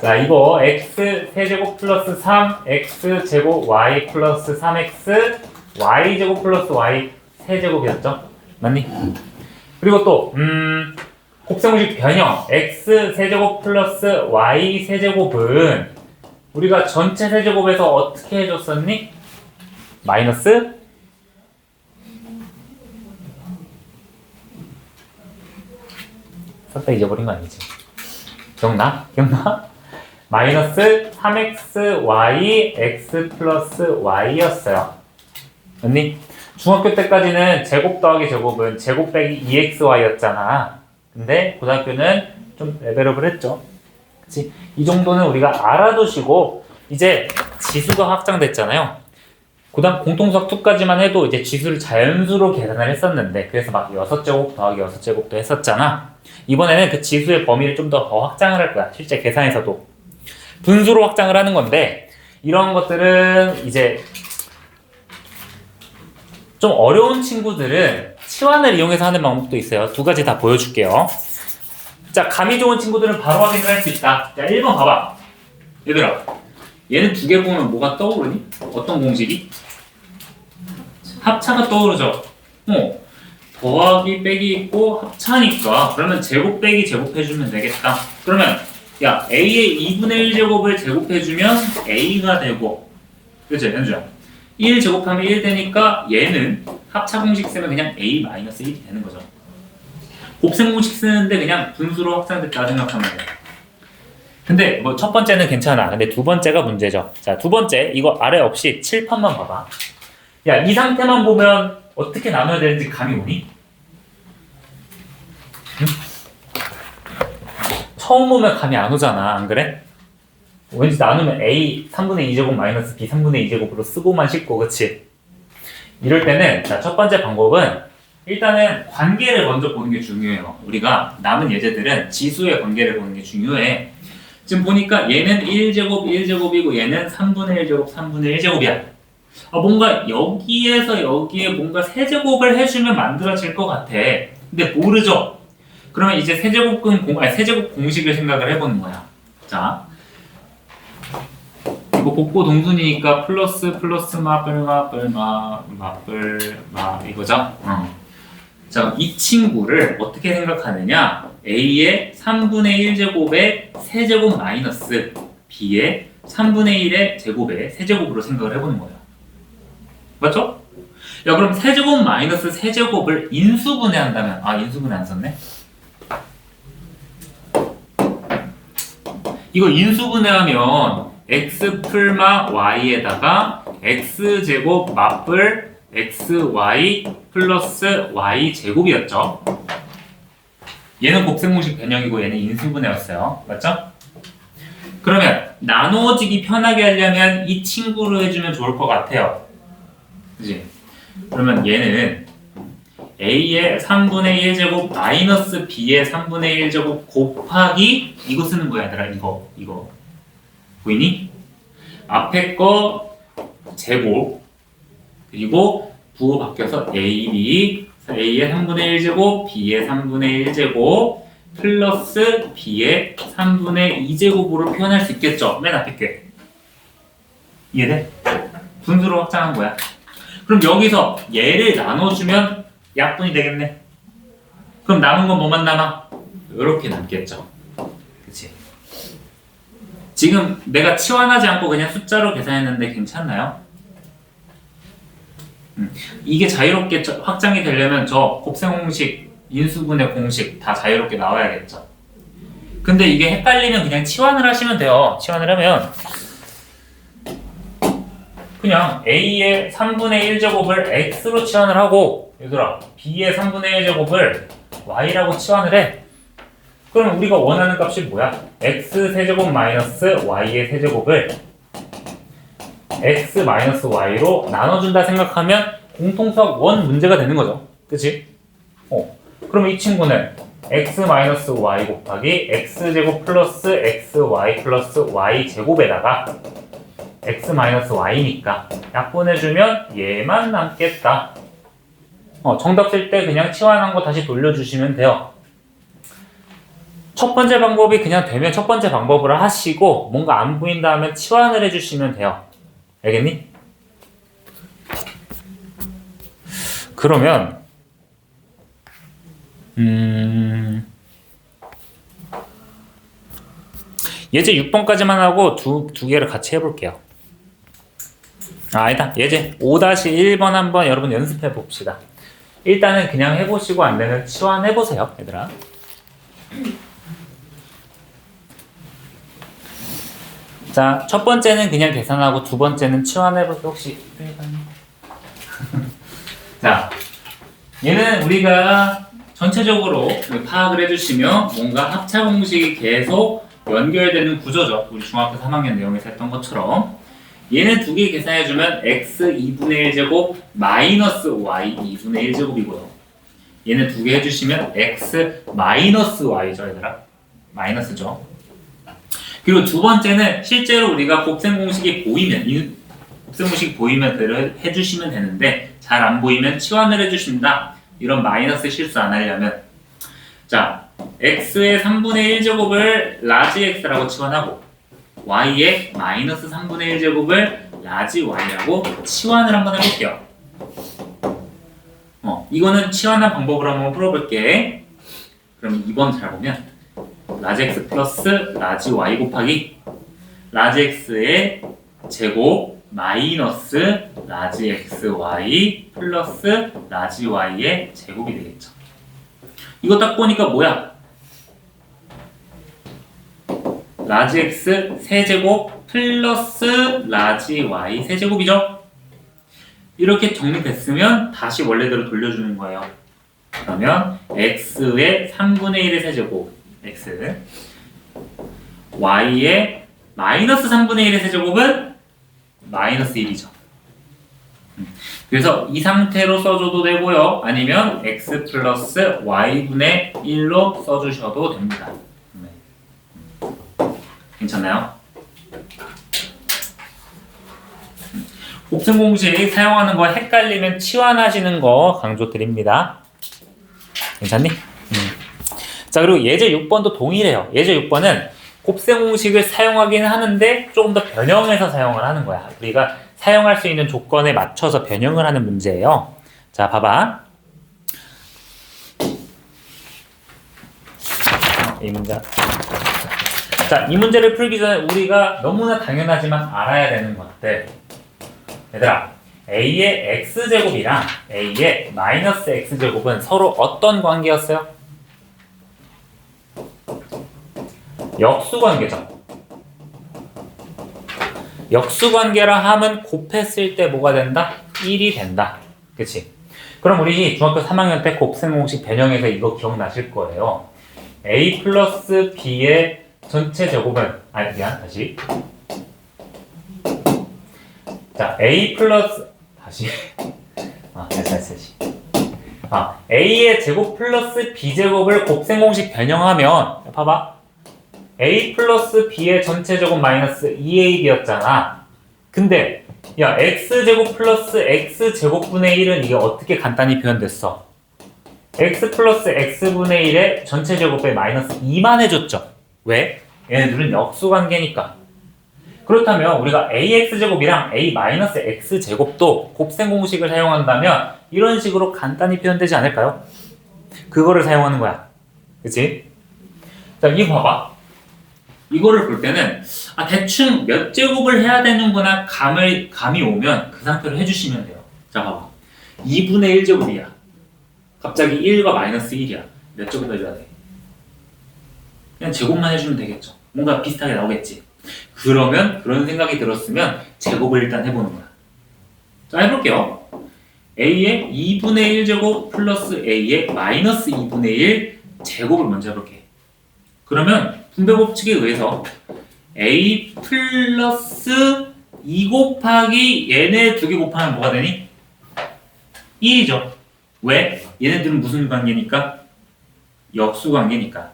자, 이거 x 세제곱 플러스 3 x 제곱 y 플러스 3x y 제곱 플러스 y 세제곱이었죠? 맞니? 그리고 또 곱셈공식 변형 x 세제곱 플러스 y 세제곱은 우리가 전체 세제곱에서 어떻게 해줬었니? 마이너스 싹 다 잊어버린 거 아니지? 기억나? 마이너스 3xy x 플러스 y였어요. 언니? 중학교 때까지는 제곱 더하기 제곱은 제곱 빼기 2xy였잖아. 근데 고등학교는 좀 레벨업을 했죠. 그치? 이 정도는 우리가 알아두시고 이제 지수가 확장됐잖아요. 공통수학 2까지만 해도 이제 지수를 자연수로 계산을 했었는데 그래서 막 6제곱 더하기 6제곱도 했었잖아. 이번에는 그 지수의 범위를 좀 더 확장을 할 거야. 실제 계산에서도. 분수로 확장을 하는 건데 이런 것들은 이제 좀 어려운 친구들은 치환을 이용해서 하는 방법도 있어요. 2가지 다 보여줄게요. 자, 감이 좋은 친구들은 바로 확인을 할 수 있다. 자, 1번 봐봐. 얘들아, 얘는 2개 보면 뭐가 떠오르니? 어떤 공식이? 합차가 떠오르죠. 더하기 빼기 있고 합차니까 그러면 제곱 빼기 제곱 해주면 되겠다. 그러면 야, a의 2분의 1제곱을 제곱해주면 a가 되고, 그치 현주야? 1 제곱하면 1 되니까 얘는 합차 공식 쓰면 그냥 a-1이 되는 거죠. 곱셈 공식 쓰는데 그냥 분수로 확장됐다 생각하면 돼. 근데 뭐 첫 번째는 괜찮아. 근데 두 번째가 문제죠. 자, 두 번째 이거 아래 없이 칠판만 봐봐. 야, 이 상태만 보면 어떻게 나눠야 되는지 감이 오니? 응? 처음 보면 감이 안 오잖아, 안 그래? 왠지 나누면 a 3분의 2제곱 마이너스 b 3분의 2제곱으로 쓰고만 싶고, 그치? 이럴 때는 자, 첫 번째 방법은 일단은 관계를 먼저 보는 게 중요해요. 우리가 남은 예제들은 지수의 관계를 보는 게 중요해. 지금 보니까 얘는 1제곱 1제곱이고 얘는 3분의 1제곱 3분의 1제곱이야. 뭔가 여기에서 여기에 뭔가 세제곱을 해주면 만들어질 것 같아. 근데 모르죠? 그러면 이제 세제곱 공식을 생각을 해보는 거야. 자, 이거 복고 동순이니까 플러스 마뿔마 이거죠? 자, 이 친구를 어떻게 생각하느냐? a의 3분의 1제곱의 세제곱 마이너스 b의 3분의 1의 제곱의 세제곱으로 생각을 해보는 거예요. 맞죠? 야, 그럼 세제곱 마이너스 세제곱을 인수분해한다면, 인수분해 안 썼네? 이거 인수분해하면 x 풀마 y에다가 x제곱 맞불 xy 플러스 y 제곱이었죠. 얘는 곱셈공식 변형이고 얘는 인수분해였어요. 맞죠? 그러면 나누어지기 편하게 하려면 이 친구로 해주면 좋을 것 같아요. 그치? 그러면 얘는 a의 3분의 1제곱 마이너스 b의 3분의 1제곱 곱하기 이거 쓰는 거야 얘들아. 이거 보이니? 앞에 거 제곱 그리고 부호 바뀌어서 a의 3분의 1제곱 b의 3분의 1제곱 플러스 b의 3분의 2제곱으로 표현할 수 있겠죠? 맨 앞에 게 이해돼? 분수로 확장한 거야. 그럼 여기서 얘를 나눠주면 약분이 되겠네. 그럼 남은 건 뭐만 남아? 이렇게 남겠죠. 그치? 지금 내가 치환하지 않고 그냥 숫자로 계산했는데 괜찮나요? 이게 자유롭게 확장이 되려면 저 곱셈 공식, 인수분해 공식 다 자유롭게 나와야겠죠. 근데 이게 헷갈리면 그냥 치환을 하시면 돼요. 치환을 하면 그냥 a의 3분의 1제곱을 x로 치환을 하고 얘들아 b의 3분의 1제곱을 y라고 치환을 해. 그럼 우리가 원하는 값이 뭐야? x 세제곱 마이너스 y의 세제곱을 x 마이너스 y로 나눠준다 생각하면 공통수학 1 문제가 되는 거죠. 그치? 그럼 이 친구는 x 마이너스 y 곱하기 x제곱 플러스 xy 플러스 y제곱에다가 x 마이너스 y니까 약분해주면 얘만 남겠다. 정답 쓸 때 그냥 치환한 거 다시 돌려주시면 돼요. 첫 번째 방법이 그냥 되면 첫 번째 방법을 하시고 뭔가 안 보인다 하면 치환을 해주시면 돼요. 알겠니? 그러면 예제 6번까지만 하고 두 개를 같이 해볼게요. 아니다. 예제 5-1번 한번 여러분 연습해 봅시다. 일단은 그냥 해보시고 안 되면 치환해보세요, 얘들아. 자, 첫 번째는 그냥 계산하고 두 번째는 치환해보세요. 혹시 자, 얘는 우리가 전체적으로 파악을 해주시면 뭔가 합차 공식이 계속 연결되는 구조죠. 우리 중학교 3학년 내용에서 했던 것처럼. 얘는 두 개 계산해주면 x 2분의 1제곱 마이너스 y 2분의 1제곱이고요. 얘는 두 개 해주시면 x 마이너스 y죠, 얘들아. 마이너스죠. 그리고 두 번째는 실제로 우리가 곱셈 공식이 보이면, 이 곱셈 공식이 보이면 그대로 해주시면 되는데 잘 안 보이면 치환을 해주신다. 이런 마이너스 실수 안 하려면, 자, x의 3분의 1제곱을 라지 x라고 치환하고 y의 마이너스 3분의 1제곱을 라지 y라고 치환을 한번 해볼게요. 이거는 치환한 방법으로 한번 풀어볼게. 그럼 2번 잘 보면 라지 x 플러스 라지 y 곱하기 라지 x의 제곱 마이너스 라지 xy 플러스 라지 y의 제곱이 되겠죠. 이거 딱 보니까 뭐야? 라지 x 세제곱 플러스 라지 y 세제곱이죠? 이렇게 정리됐으면 다시 원래대로 돌려주는 거예요. 그러면 x의 3분의 1의 세제곱 x y의 마이너스 3분의 1의 세제곱은 마이너스 1이죠. 그래서 이 상태로 써줘도 되고요. 아니면 x 플러스 y분의 1로 써주셔도 됩니다. 괜찮나요? 곱셈 공식 사용하는 거 헷갈리면 치환하시는 거 강조드립니다. 괜찮니? 자, 그리고 예제 6번도 동일해요. 예제 6번은 곱셈 공식을 사용하긴 하는데 조금 더 변형해서 사용을 하는 거야. 우리가 사용할 수 있는 조건에 맞춰서 변형을 하는 문제예요. 자, 봐봐. 이 문제. 자, 이 문제를 풀기 전에 우리가 너무나 당연하지만 알아야 되는 것들. 얘들아, a의 x제곱이랑 a의 마이너스 x제곱은 서로 어떤 관계였어요? 역수관계죠. 역수관계라 하면 곱했을 때 뭐가 된다? 1이 된다. 그치? 그럼 우리 중학교 3학년 때 곱셈 공식 변형해서 이거 기억나실 거예요. a 플러스 b의 전체 제곱은, 다시. 자, a 플러스, 다시. 다시. a의 제곱 플러스 b제곱을 곱셈 공식 변형하면, 봐봐. a 플러스 b의 전체 제곱 마이너스 2ab였잖아. 근데, 야, x제곱 플러스 x제곱분의 1은 이게 어떻게 간단히 표현됐어? x 플러스 x분의 1의 전체 제곱에 마이너스 2만 해줬죠. 왜? 얘네들은 역수관계니까. 그렇다면 우리가 ax제곱이랑 a-x제곱도 곱셈 공식을 사용한다면 이런 식으로 간단히 표현되지 않을까요? 그거를 사용하는 거야. 그치? 자, 이거 봐봐. 이거를 볼 때는 대충 몇 제곱을 해야 되는구나 감이 오면 그 상태로 해주시면 돼요. 자, 봐봐. 2분의 1제곱이야. 갑자기 1과 마이너스 1이야. 몇 제곱 해줘야 돼? 그냥 제곱만 해주면 되겠죠. 뭔가 비슷하게 나오겠지. 그러면 그런 생각이 들었으면 제곱을 일단 해보는 거야. 자, 해볼게요. a의 2분의 1제곱 플러스 a의 마이너스 2분의 1 제곱을 먼저 해볼게. 그러면 분배 법칙에 의해서 a 플러스 2 곱하기 얘네 두 개 곱하면 뭐가 되니? 1이죠. 왜? 얘네들은 무슨 관계니까? 역수 관계니까.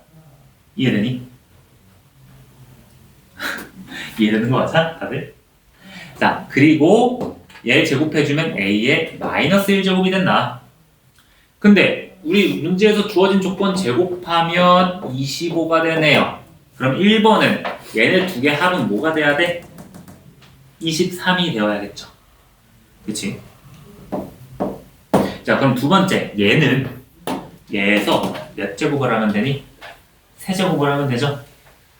이해되니? 이해되는 거 맞아? 다들? 자, 그리고 얘 제곱해주면 a의 마이너스 1제곱이 된다. 근데 우리 문제에서 주어진 조건 제곱하면 25가 되네요. 그럼 1번은 얘네 두 개 합은 뭐가 돼야 돼? 23이 되어야겠죠. 그치? 자, 그럼 두 번째, 얘는 얘에서 몇 제곱을 하면 되니? 3제곱을 하면 되죠?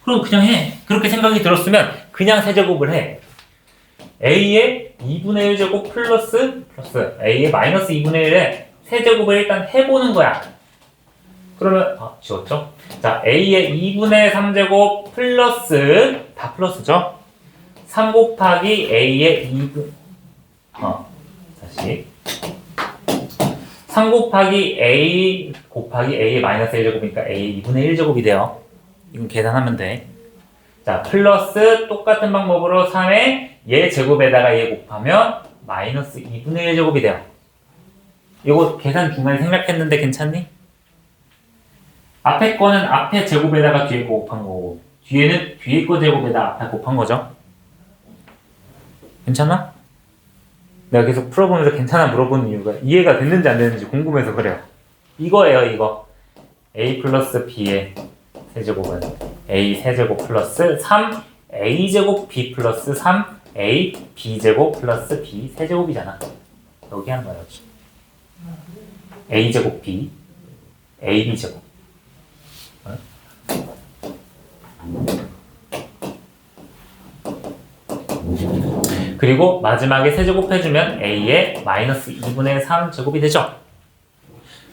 그럼 그냥 해. 그렇게 생각이 들었으면 그냥 세제곱을 해. a의 2분의 1 제곱 플러스 a의 마이너스 2분의 1에 세제곱을 일단 해보는 거야. 그러면 지웠죠? 자, a의 2분의 3제곱 플러스 다 플러스죠? 3 곱하기 a의 2분 다시 3 곱하기 a 곱하기 a의 마이너스 1제곱이니까 a의 2분의 1제곱이 돼요. 이건 계산하면 돼. 자, 플러스 똑같은 방법으로 3의 얘 제곱에다가 얘 곱하면 마이너스 2분의 1제곱이 돼요. 이거 계산 중간에 생략했는데 괜찮니? 앞에 거는 앞에 제곱에다가 뒤에 거 곱한 거고 뒤에는 뒤에 거 제곱에다가 앞에 곱한 거죠. 괜찮아? 내가 계속 풀어보면서 괜찮아 물어보는 이유가 이해가 됐는지 안 됐는지 궁금해서 그래요. 이거예요, 이거. a 플러스 b의 세제곱은 a 세제곱 플러스 3a 제곱 b 플러스 3a b 제곱 플러스 b 세제곱이잖아. 여기 하는 거야, 여기. a 제곱 b a b 제곱. 그리고 마지막에 세제곱 해주면 a의 마이너스 2분의 3 제곱이 되죠.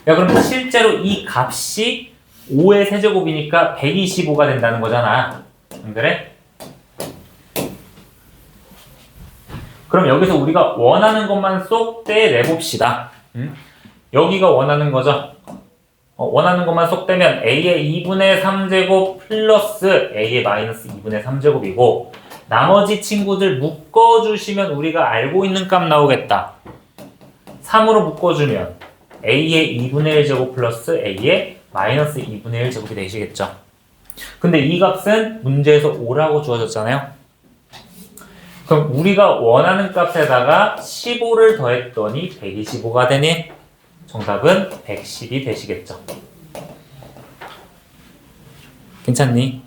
야, 그럼 실제로 이 값이 5의 세제곱이니까 125가 된다는 거잖아. 안 그래? 그럼 여기서 우리가 원하는 것만 쏙 떼내봅시다. 여기가 원하는 거죠. 원하는 것만 쏙 떼면 a의 2분의 3제곱 플러스 a의 마이너스 2분의 3제곱이고 나머지 친구들 묶어주시면 우리가 알고 있는 값 나오겠다. 3으로 묶어주면 a의 2분의 1제곱 플러스 a의 마이너스 2분의 1제곱이 되시겠죠. 근데 이 값은 문제에서 5라고 주어졌잖아요. 그럼 우리가 원하는 값에다가 15를 더했더니 125가 되니 정답은 110이 되시겠죠. 괜찮니?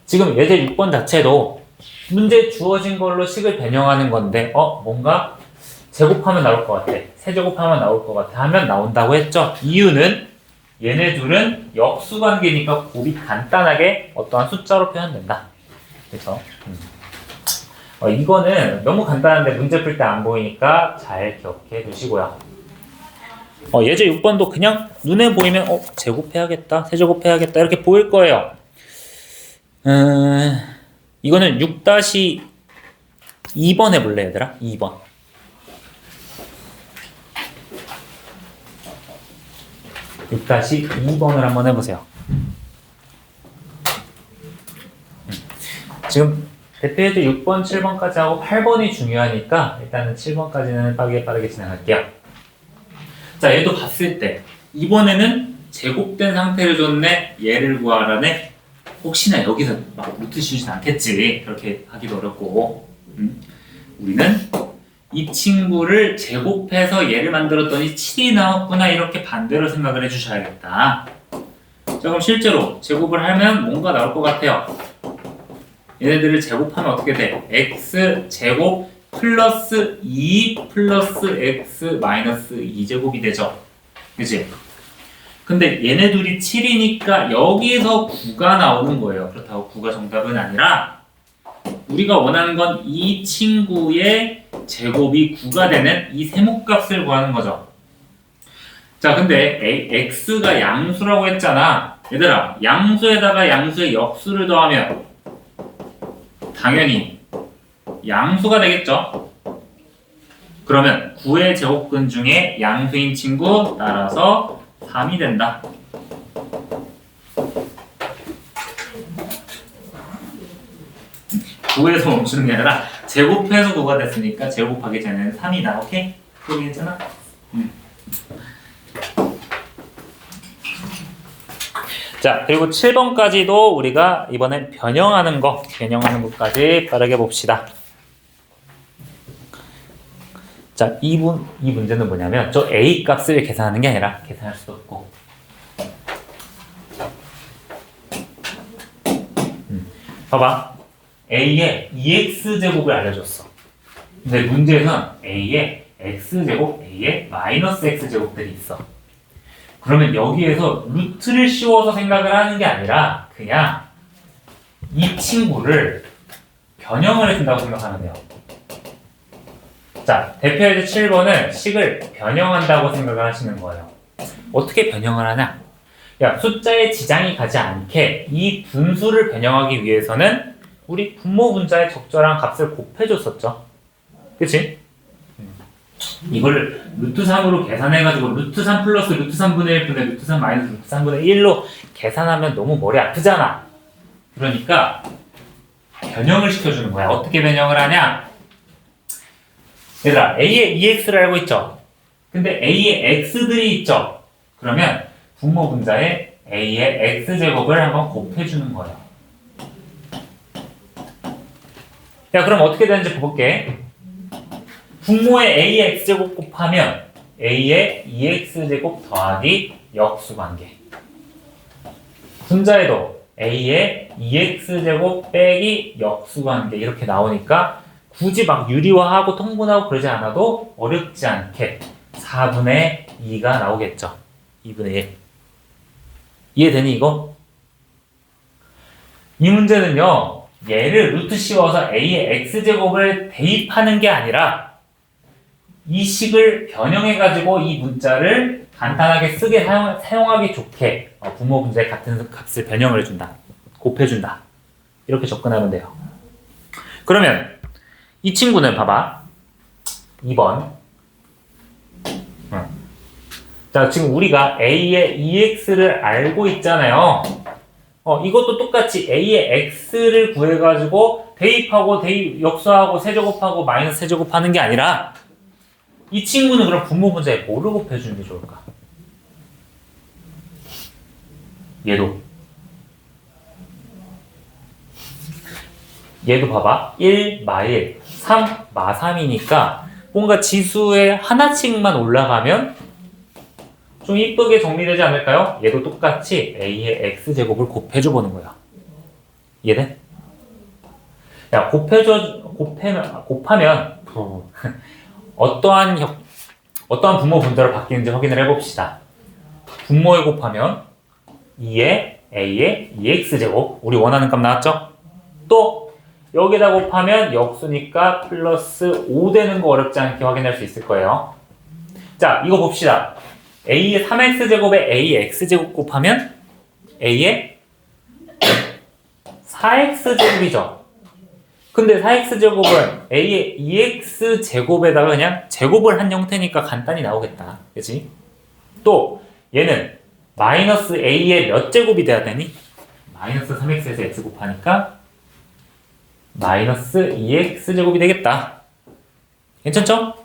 지금 예제 6번 자체도 문제 주어진 걸로 식을 변형하는 건데 뭔가 제곱하면 나올 것 같아. 세제곱하면 나올 것 같아. 하면 나온다고 했죠. 이유는 얘네 둘은 역수관계니까 곱이 간단하게 어떠한 숫자로 표현된다. 그래서 이거는 너무 간단한데 문제 풀 때 안 보이니까 잘 기억해 두시고요. 예제 6번도 그냥 눈에 보이면 제곱해야겠다, 세제곱해야겠다 이렇게 보일 거예요. 이거는 6-2번 해볼래 얘들아? 2번. 6-2번을 한번 해보세요. 지금 대표해도 6번, 7번까지 하고 8번이 중요하니까 일단은 7번까지는 빠르게 진행할게요. 자, 얘도 봤을 때 이번에는 제곱된 상태를 줬네, 얘를 구하라네. 혹시나 여기서 막 루트 씌우진 않겠지. 그렇게 하기도 어렵고 우리는 이 친구를 제곱해서 얘를 만들었더니 7이 나왔구나 이렇게 반대로 생각을 해주셔야겠다. 자, 그럼 실제로 제곱을 하면 뭔가 나올 것 같아요. 얘네들을 제곱하면 어떻게 돼? x 제곱 플러스 2 플러스 x 마이너스 2제곱이 되죠. 그치? 근데 얘네 둘이 7이니까 여기서 9가 나오는 거예요. 그렇다고 9가 정답은 아니라 우리가 원하는 건 이 친구의 제곱이 9가 되는 이 세모값을 구하는 거죠. 자, 근데 x가 양수라고 했잖아. 얘들아, 양수에다가 양수의 역수를 더하면 당연히 양수가 되겠죠. 그러면 9의 제곱근 중에 양수인 친구 따라서 3이 된다. 구에서 멈추는 게 아니라 제곱해서 9가 됐으니까 제곱하기 전에는 3이다. 오케이? 그거 괜찮아? 자, 그리고 7번까지도 우리가 이번엔 변형하는 것까지 빠르게 봅시다. 자, 이 문제는 뭐냐면 저 a 값을 계산하는 게 아니라 계산할 수도 없고 봐봐. a의 2x제곱을 알려줬어. 근데 문제에서는 a의 x제곱, a의 마이너스 x제곱들이 있어. 그러면 여기에서 루트를 씌워서 생각을 하는 게 아니라 그냥 이 친구를 변형을 해준다고 생각하면 돼요. 자, 대표예제 7번은 식을 변형한다고 생각을 하시는 거예요. 어떻게 변형을 하냐? 야, 숫자에 지장이 가지 않게 이 분수를 변형하기 위해서는 우리 분모 분자의 적절한 값을 곱해줬었죠. 그치? 이걸 루트 3으로 계산해가지고 루트 3 플러스 루트 3분의 1분의 루트 3 마이너스 루트 3분의 1로 계산하면 너무 머리 아프잖아. 그러니까 변형을 시켜주는 거야. 어떻게 변형을 하냐? 얘들아, A의 EX를 알고 있죠? 근데 A의 X들이 있죠? 그러면 분모 분자에 A의 X제곱을 한번 곱해주는 거예요. 야, 그럼 어떻게 되는지 볼게. 분모에 A의 X제곱 곱하면 A의 2X제곱 더하기 역수관계. 분자에도 A의 2X제곱 빼기 역수관계 이렇게 나오니까 굳이 막 유리화하고 통분하고 그러지 않아도 어렵지 않게 4분의 2가 나오겠죠. 2분의 1. 이해되니 이거? 이 문제는요. 얘를 루트 씌워서 A의 X제곱을 대입하는 게 아니라 이 식을 변형해가지고 이 문자를 간단하게 쓰게 사용하기 좋게 분모 분자에 같은 값을 변형을 해준다. 곱해준다. 이렇게 접근하면 돼요. 그러면 이 친구는 봐봐. 2번. 자, 지금 우리가 A의 EX를 알고 있잖아요. 이것도 똑같이 A의 X를 구해가지고 대입하고 역수하고 세제곱하고 마이너스 세제곱하는 게 아니라 이 친구는 그럼 분모 분자에 뭐를 곱해주는 게 좋을까? 얘도 봐봐. 1, 마1, 3, 마3이니까 뭔가 지수에 하나씩만 올라가면 좀 이쁘게 정리되지 않을까요? 얘도 똑같이 A의 X제곱을 곱해줘 보는 거야. 이해돼? 야, 곱하면 어떠한 분모 분자로 바뀌는지 확인을 해봅시다. 분모에 곱하면 2의 A의 2X제곱, 우리 원하는 값 나왔죠? 또 여기다 곱하면 역수니까 플러스 5 되는 거 어렵지 않게 확인할 수 있을 거예요. 자, 이거 봅시다. A의 3X제곱에 A의 X제곱 곱하면 A의 4X제곱이죠. 근데 4X제곱은 A의 2X제곱에다가 그냥 제곱을 한 형태니까 간단히 나오겠다. 그치? 또 얘는 마이너스 A의 몇 제곱이 돼야 되니? 마이너스 3X에서 X 곱하니까 마이너스 2X제곱이 되겠다. 괜찮죠?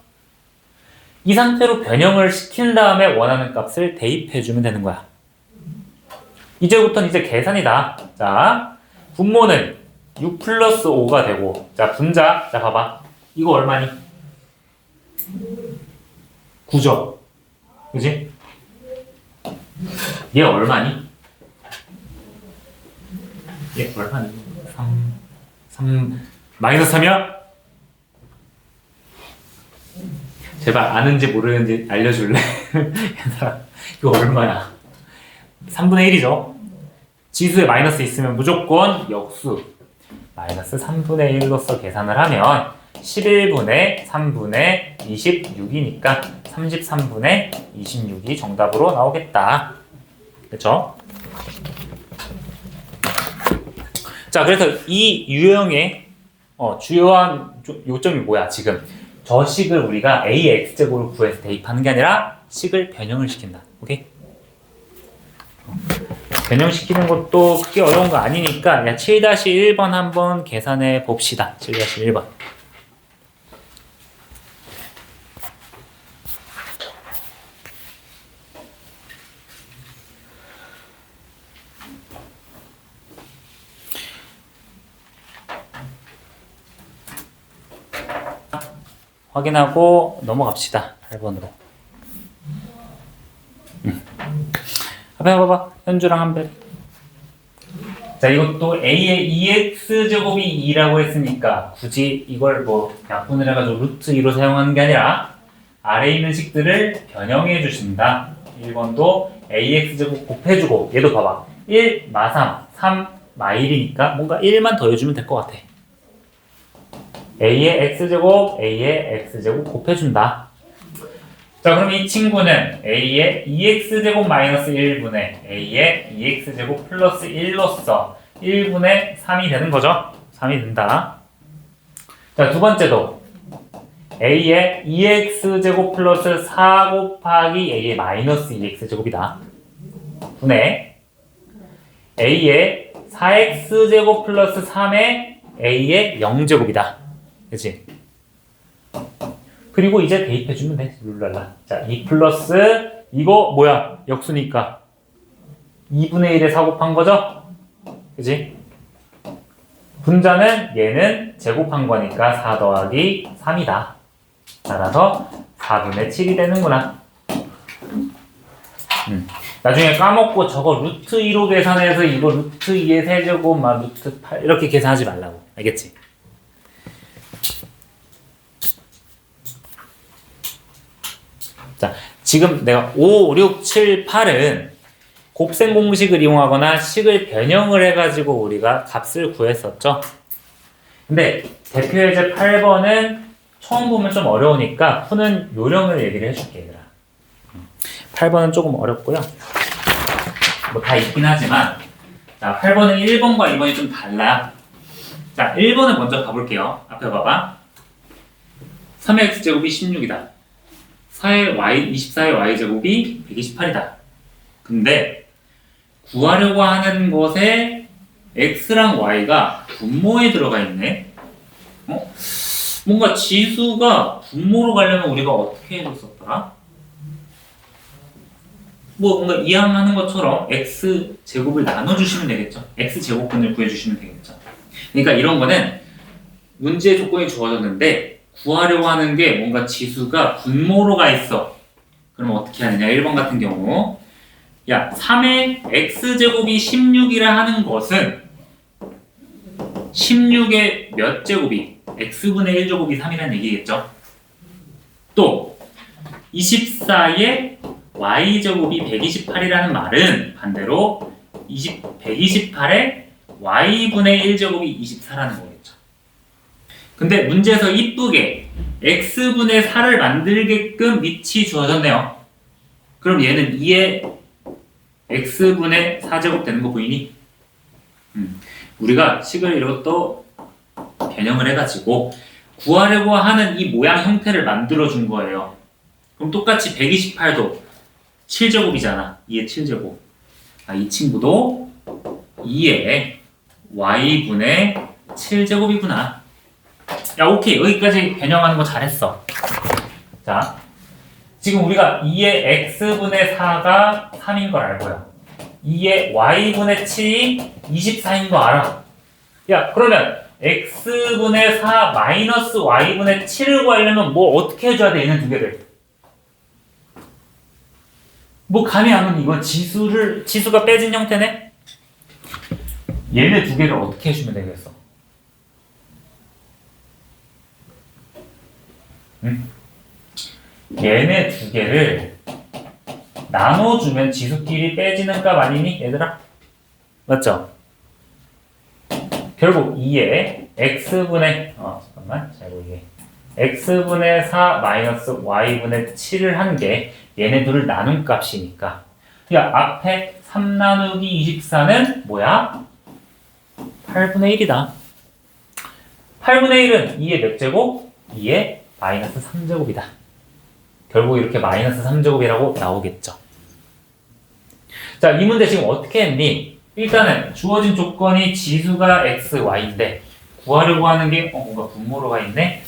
이 상태로 변형을 시킨 다음에 원하는 값을 대입해주면 되는 거야. 이제부터는 이제 계산이다. 자, 분모는 6 플러스 5가 되고, 자, 분자, 자, 봐봐. 이거 얼마니? 9죠? 그지? 얘 얼마니? 얘 얼마니? 3, 마이너스 3이야? 제발 아는지 모르는지 알려줄래? 이거 얼마야? 3분의 1이죠? 지수에 마이너스 있으면 무조건 역수 마이너스 3분의 1로서 계산을 하면 11분의 3분의 26이니까 33분의 26이 정답으로 나오겠다. 그렇죠? 자, 그래서 이 유형의 주요한 요점이 뭐야? 지금 저 식을 우리가 A의 X제곱을 구해서 대입하는 게 아니라 식을 변형을 시킨다. 오케이? 변형시키는 것도 그렇게 어려운 거 아니니까 7-1번 한번 계산해 봅시다. 7-1번. 확인하고 넘어갑시다. 8번으로. 앞에 봐봐. 현주랑 한별. 자, 이것도 A의 2X제곱이 2라고 했으니까 굳이 이걸 뭐 약분을 해가지고 루트 2로 사용하는 게 아니라 아래에 있는 식들을 변형해 주신다. 1번도 AX제곱 곱해주고 얘도 봐봐. 1, 마3, 3, 마일이니까 뭔가 1만 더해주면 될 것 같아. a의 x제곱, a의 x제곱 곱해준다. 자, 그럼 이 친구는 a의 2x제곱 마이너스 1분의 a의 2x제곱 플러스 1로서 1분의 3이 되는 거죠? 3이 된다. 자, 두 번째도 a의 2x제곱 플러스 4 곱하기 a의 마이너스 2x제곱이다. 분의 a의 4x제곱 플러스 3의 a의 0제곱이다. 그치? 그리고 이제 대입해주면 돼. 룰랄라. 자, 2 플러스 이거 뭐야? 역수니까 2분의 1에 4 곱한 거죠? 그치? 분자는 얘는 제곱한 거니까 4 더하기 3이다. 따라서 4분의 7이 되는구나. 나중에 까먹고 저거 루트 2로 계산해서 이거 루트 2의 세제곱 막 루트 8 이렇게 계산하지 말라고. 알겠지? 자, 지금 내가 5, 6, 7, 8은 곱셈 공식을 이용하거나 식을 변형을 해가지고 우리가 값을 구했었죠. 근데 대표 예제 8번은 처음 보면 좀 어려우니까 푸는 요령을 얘기를 해줄게, 얘들아. 8번은 조금 어렵고요. 뭐 다 있긴 하지만 자, 8번은 1번과 2번이 좀 달라. 자, 1번을 먼저 가볼게요. 앞에 봐봐. 3의 x제곱이 16이다. 24의 y제곱이 128이다. 근데 구하려고 하는 것에 x랑 y가 분모에 들어가 있네. 뭔가 지수가 분모로 가려면 우리가 어떻게 해줬었더라? 뭐 뭔가 이항하는 것처럼 x제곱을 나눠주시면 되겠죠. x제곱분을 구해주시면 되겠죠. 그러니까 이런 거는 문제의 조건이 주어졌는데 구하려고 하는 게 뭔가 지수가 분모로 가 있어. 그럼 어떻게 하느냐? 1번 같은 경우 야, 3의 x제곱이 16이라 하는 것은 16의 몇 제곱이? x분의 1제곱이 3이라는 얘기겠죠. 또 24의 y제곱이 128이라는 말은 반대로 128의 y분의 1제곱이 24라는 거겠죠. 근데 문제에서 이쁘게 x분의 4를 만들게끔 밑이 주어졌네요. 그럼 얘는 2의 x분의 4제곱 되는 거 보이니? 우리가 식을 이것도 변형을 해가지고 구하려고 하는 이 모양 형태를 만들어 준 거예요. 그럼 똑같이 128도 7제곱이잖아. 2의 7제곱. 이 친구도 2의 y분의 7제곱이구나. 야, 오케이. 여기까지 변형하는 거 잘했어. 자, 지금 우리가 2의 x분의 4가 3인 걸 알고요. 2의 y분의 7이 24인 거 알아. 야, 그러면 x분의 4 마이너스 y분의 7을 구하려면 뭐 어떻게 해줘야 돼? 얘는 두 개를. 뭐 감이 안 오니? 이건 지수가 빼진 형태네? 얘네 두 개를 어떻게 해주면 되겠어? 얘네 두 개를 나눠주면 지수끼리 빼지는 값 아니니? 얘들아? 맞죠? 결국 2의 x분의 잠깐만 잘 보이게 x분의 4 마이너스 y분의 7을 한 게 얘네 둘을 나눈 값이니까 야, 앞에 3 나누기 24는 뭐야? 8분의 1이다. 8분의 1은 2의 몇 제곱? 2의 마이너스 3제곱이다. 결국 이렇게 마이너스 3제곱이라고 나오겠죠. 자, 이 문제 지금 어떻게 했니? 일단은 주어진 조건이 지수가 x, y인데 구하려고 하는 게 뭔가 분모로 가 있네?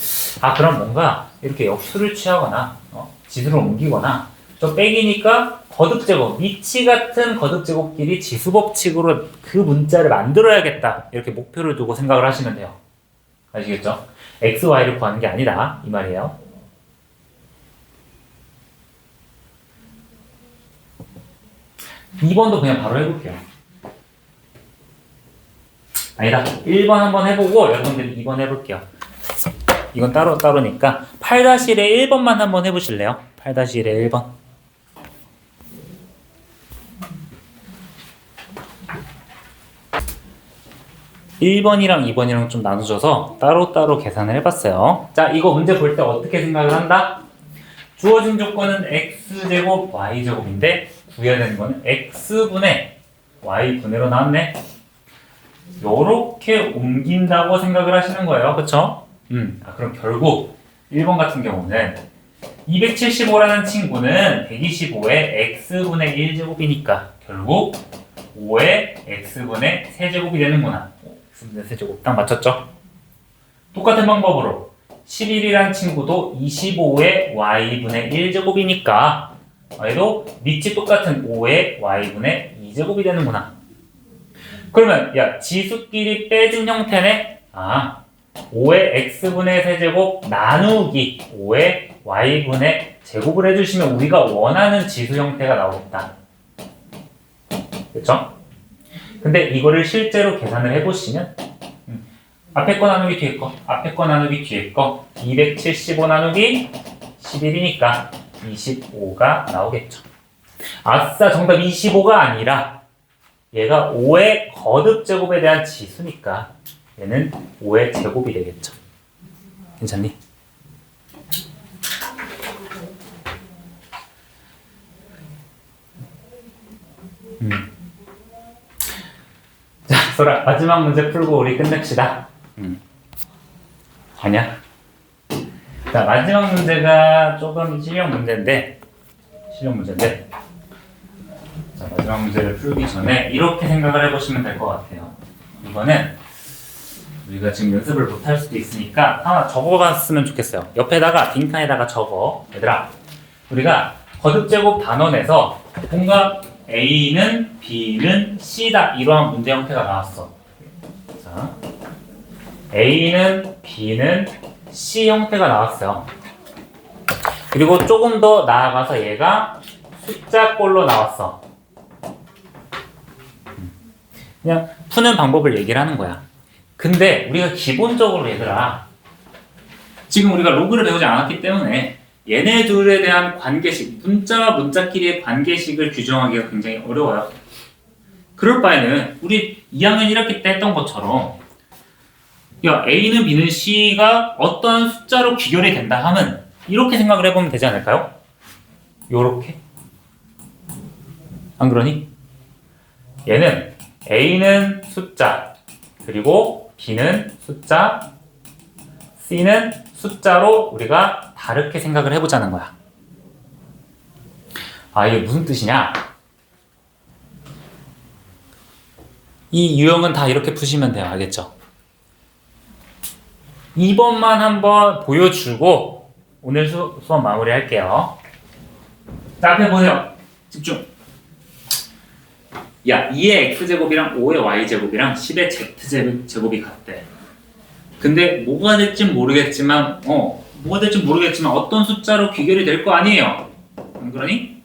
그럼 뭔가 이렇게 역수를 취하거나 지수를 옮기거나 저 빼기니까 거듭제곱, 위치 같은 거듭제곱끼리 지수법칙으로 그 문자를 만들어야겠다. 이렇게 목표를 두고 생각을 하시면 돼요. 아시겠죠? x, y를 구하는 게 아니다. 이 말이에요. (2번도) 그냥 바로 해볼게요. 아니다. 1번 한번 해보고 여러분들이 2번 해볼게요. 이건 따로니까 8-1의 1번만 한번 해보실래요? 8-1의 1번. 1번이랑 2번이랑 좀 나눠줘서 따로따로 계산을 해봤어요. 자, 이거 문제 볼 때 어떻게 생각을 한다? 주어진 조건은 x제곱 y제곱인데 구해야 되는 거는 x분의 y분의로 나왔네. 요렇게 옮긴다고 생각을 하시는 거예요. 그쵸? 그럼 결국 1번 같은 경우는 275라는 친구는 125의 x분의 1제곱이니까 결국 5의 x분의 세제곱이 되는구나. x분의 세제곱 딱 맞췄죠? 똑같은 방법으로 11이란 친구도 25의 y분의 1제곱이니까 얘도 밑이 똑같은 5의 y분의 2제곱이 되는구나. 그러면 야 지수끼리 빼진 형태네? 5의 x분의 세제곱 나누기 5의 y분의 제곱을 해주시면 우리가 원하는 지수 형태가 나오겠다. 그쵸? 근데 이거를 실제로 계산을 해보시면 앞에 거 나누기 뒤에 거, 앞에 거 나누기 뒤에 거 275 나누기 11이니까 25가 나오겠죠. 아싸, 정답 25가 아니라 얘가 5의 거듭제곱에 대한 지수니까 얘는 5의 제곱이 되겠죠. 괜찮니? 자, 소라 마지막 문제 풀고 우리 끝냅시다. 아니야? 자, 마지막 문제가 조금 실력 문제인데 자, 마지막 문제를 풀기 전에 이렇게 생각을 해보시면 될 것 같아요. 이거는 우리가 지금 연습을 못할 수도 있으니까 하나 적어갔으면 좋겠어요. 옆에다가 빈칸에다가 적어. 얘들아, 우리가 거듭제곱 단원에서 뭔가 A는 B는 C다 이러한 문제 형태가 나왔어. 자, A는 B는 C 형태가 나왔어요. 그리고 조금 더 나아가서 얘가 숫자꼴로 나왔어. 그냥 푸는 방법을 얘기를 하는 거야. 근데 우리가 기본적으로 얘들아 지금 우리가 로그를 배우지 않았기 때문에 얘네 둘에 대한 관계식, 문자와 문자끼리의 관계식을 규정하기가 굉장히 어려워요. 그럴 바에는 우리 2학년 1학기 때 했던 것처럼 야, A는 B는 C가 어떤 숫자로 귀결이 된다 하면 이렇게 생각을 해보면 되지 않을까요? 요렇게. 안 그러니? 얘는 A는 숫자, 그리고 B는 숫자, C는 숫자로 우리가 다르게 생각을 해보자는 거야. 이게 무슨 뜻이냐? 이 유형은 다 이렇게 푸시면 돼요. 알겠죠? 2번만 한번 보여주고 오늘 수업 마무리 할게요. 자, 앞에 보세요. 집중. 야, 2의 x제곱이랑 5의 y제곱이랑 10의 z제곱이 같대. 근데 뭐가 될지 모르겠지만 어떤 숫자로 귀결이 될 거 아니에요. 안 그러니?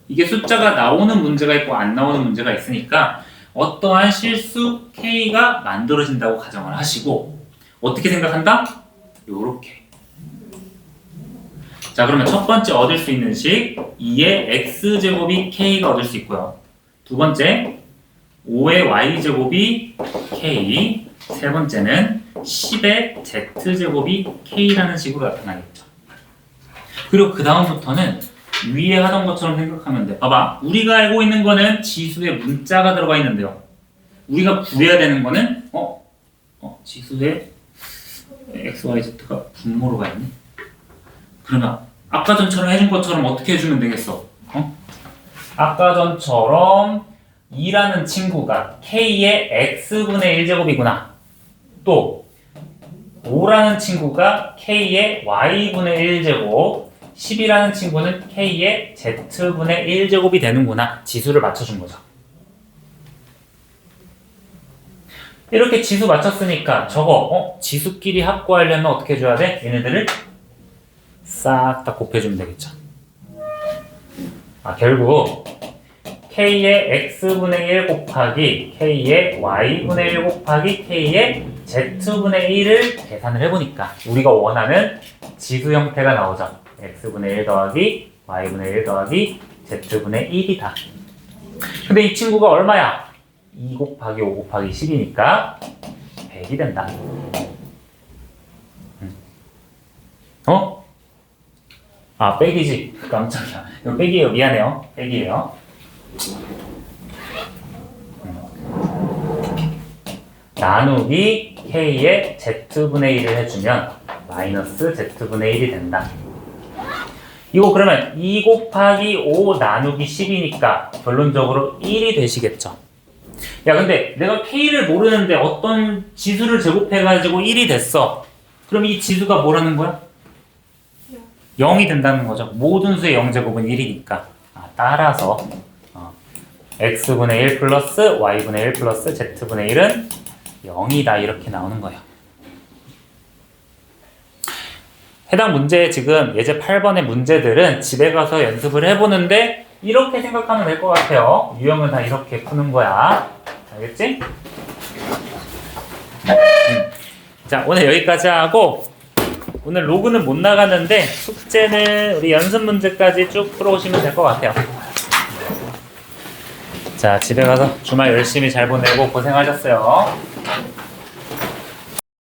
이게 숫자가 나오는 문제가 있고 안 나오는 문제가 있으니까 어떠한 실수 K가 만들어진다고 가정을 하시고 어떻게 생각한다? 요렇게. 자, 그러면 첫 번째 얻을 수 있는 식 2의 x제곱이 K가 얻을 수 있고요. 두 번째 5의 y제곱이 K, 세 번째는 10의 z제곱이 K라는 식으로 나타나겠죠. 그리고 그 다음부터는 위에 하던 것처럼 생각하면 돼. 봐봐, 우리가 알고 있는 거는 지수에 문자가 들어가 있는데요. 우리가 구해야 되는 거는 지수에 x, y, z가 분모로 가 있네. 그러면 아까 전처럼 해준 것처럼 어떻게 해주면 되겠어? 아까 전처럼 2라는 친구가 K의 x분의 1제곱이구나. 또 5라는 친구가 K의 y분의 1제곱, 10이라는 친구는 K의 z분의 1제곱이 되는구나. 지수를 맞춰준 거죠. 이렇게 지수 맞췄으니까 저거 지수끼리 합구하려면 어떻게 해줘야 돼? 얘네들을 싹 다 곱해주면 되겠죠. 결국 K의 x분의 1 곱하기 K의 y분의 1 곱하기 K의 z분의 1을 계산을 해보니까 우리가 원하는 지수 형태가 나오죠. x분의 1 더하기 y분의 1 더하기 z분의 1이다. 근데 이 친구가 얼마야? 2 곱하기 5 곱하기 10이니까 100이 된다. 어? 아, 빼기지. 깜짝이야. 이거 빼기예요. 미안해요. 빼기예요. 나누기 K에 Z분의 1을 해주면 마이너스 Z분의 1이 된다. 이거 그러면 2 곱하기 5 나누기 10이니까 결론적으로 1이 되시겠죠. 야, 근데 내가 K를 모르는데 어떤 지수를 제곱해가지고 1이 됐어. 그럼 이 지수가 뭐라는 거야? 0이 된다는 거죠. 모든 수의 0제곱은 1이니까. 따라서 x분의 1 플러스 y분의 1 플러스 z분의 1은 0이다 이렇게 나오는 거예요. 해당 문제 지금 예제 8번의 문제들은 집에 가서 연습을 해보는데 이렇게 생각하면 될 것 같아요. 유형은 다 이렇게 푸는 거야. 알겠지? 자, 오늘 여기까지 하고 오늘 로그는 못 나가는데 숙제는 우리 연습 문제까지 쭉 풀어오시면 될 것 같아요. 자, 집에 가서 주말 열심히 잘 보내고 고생하셨어요.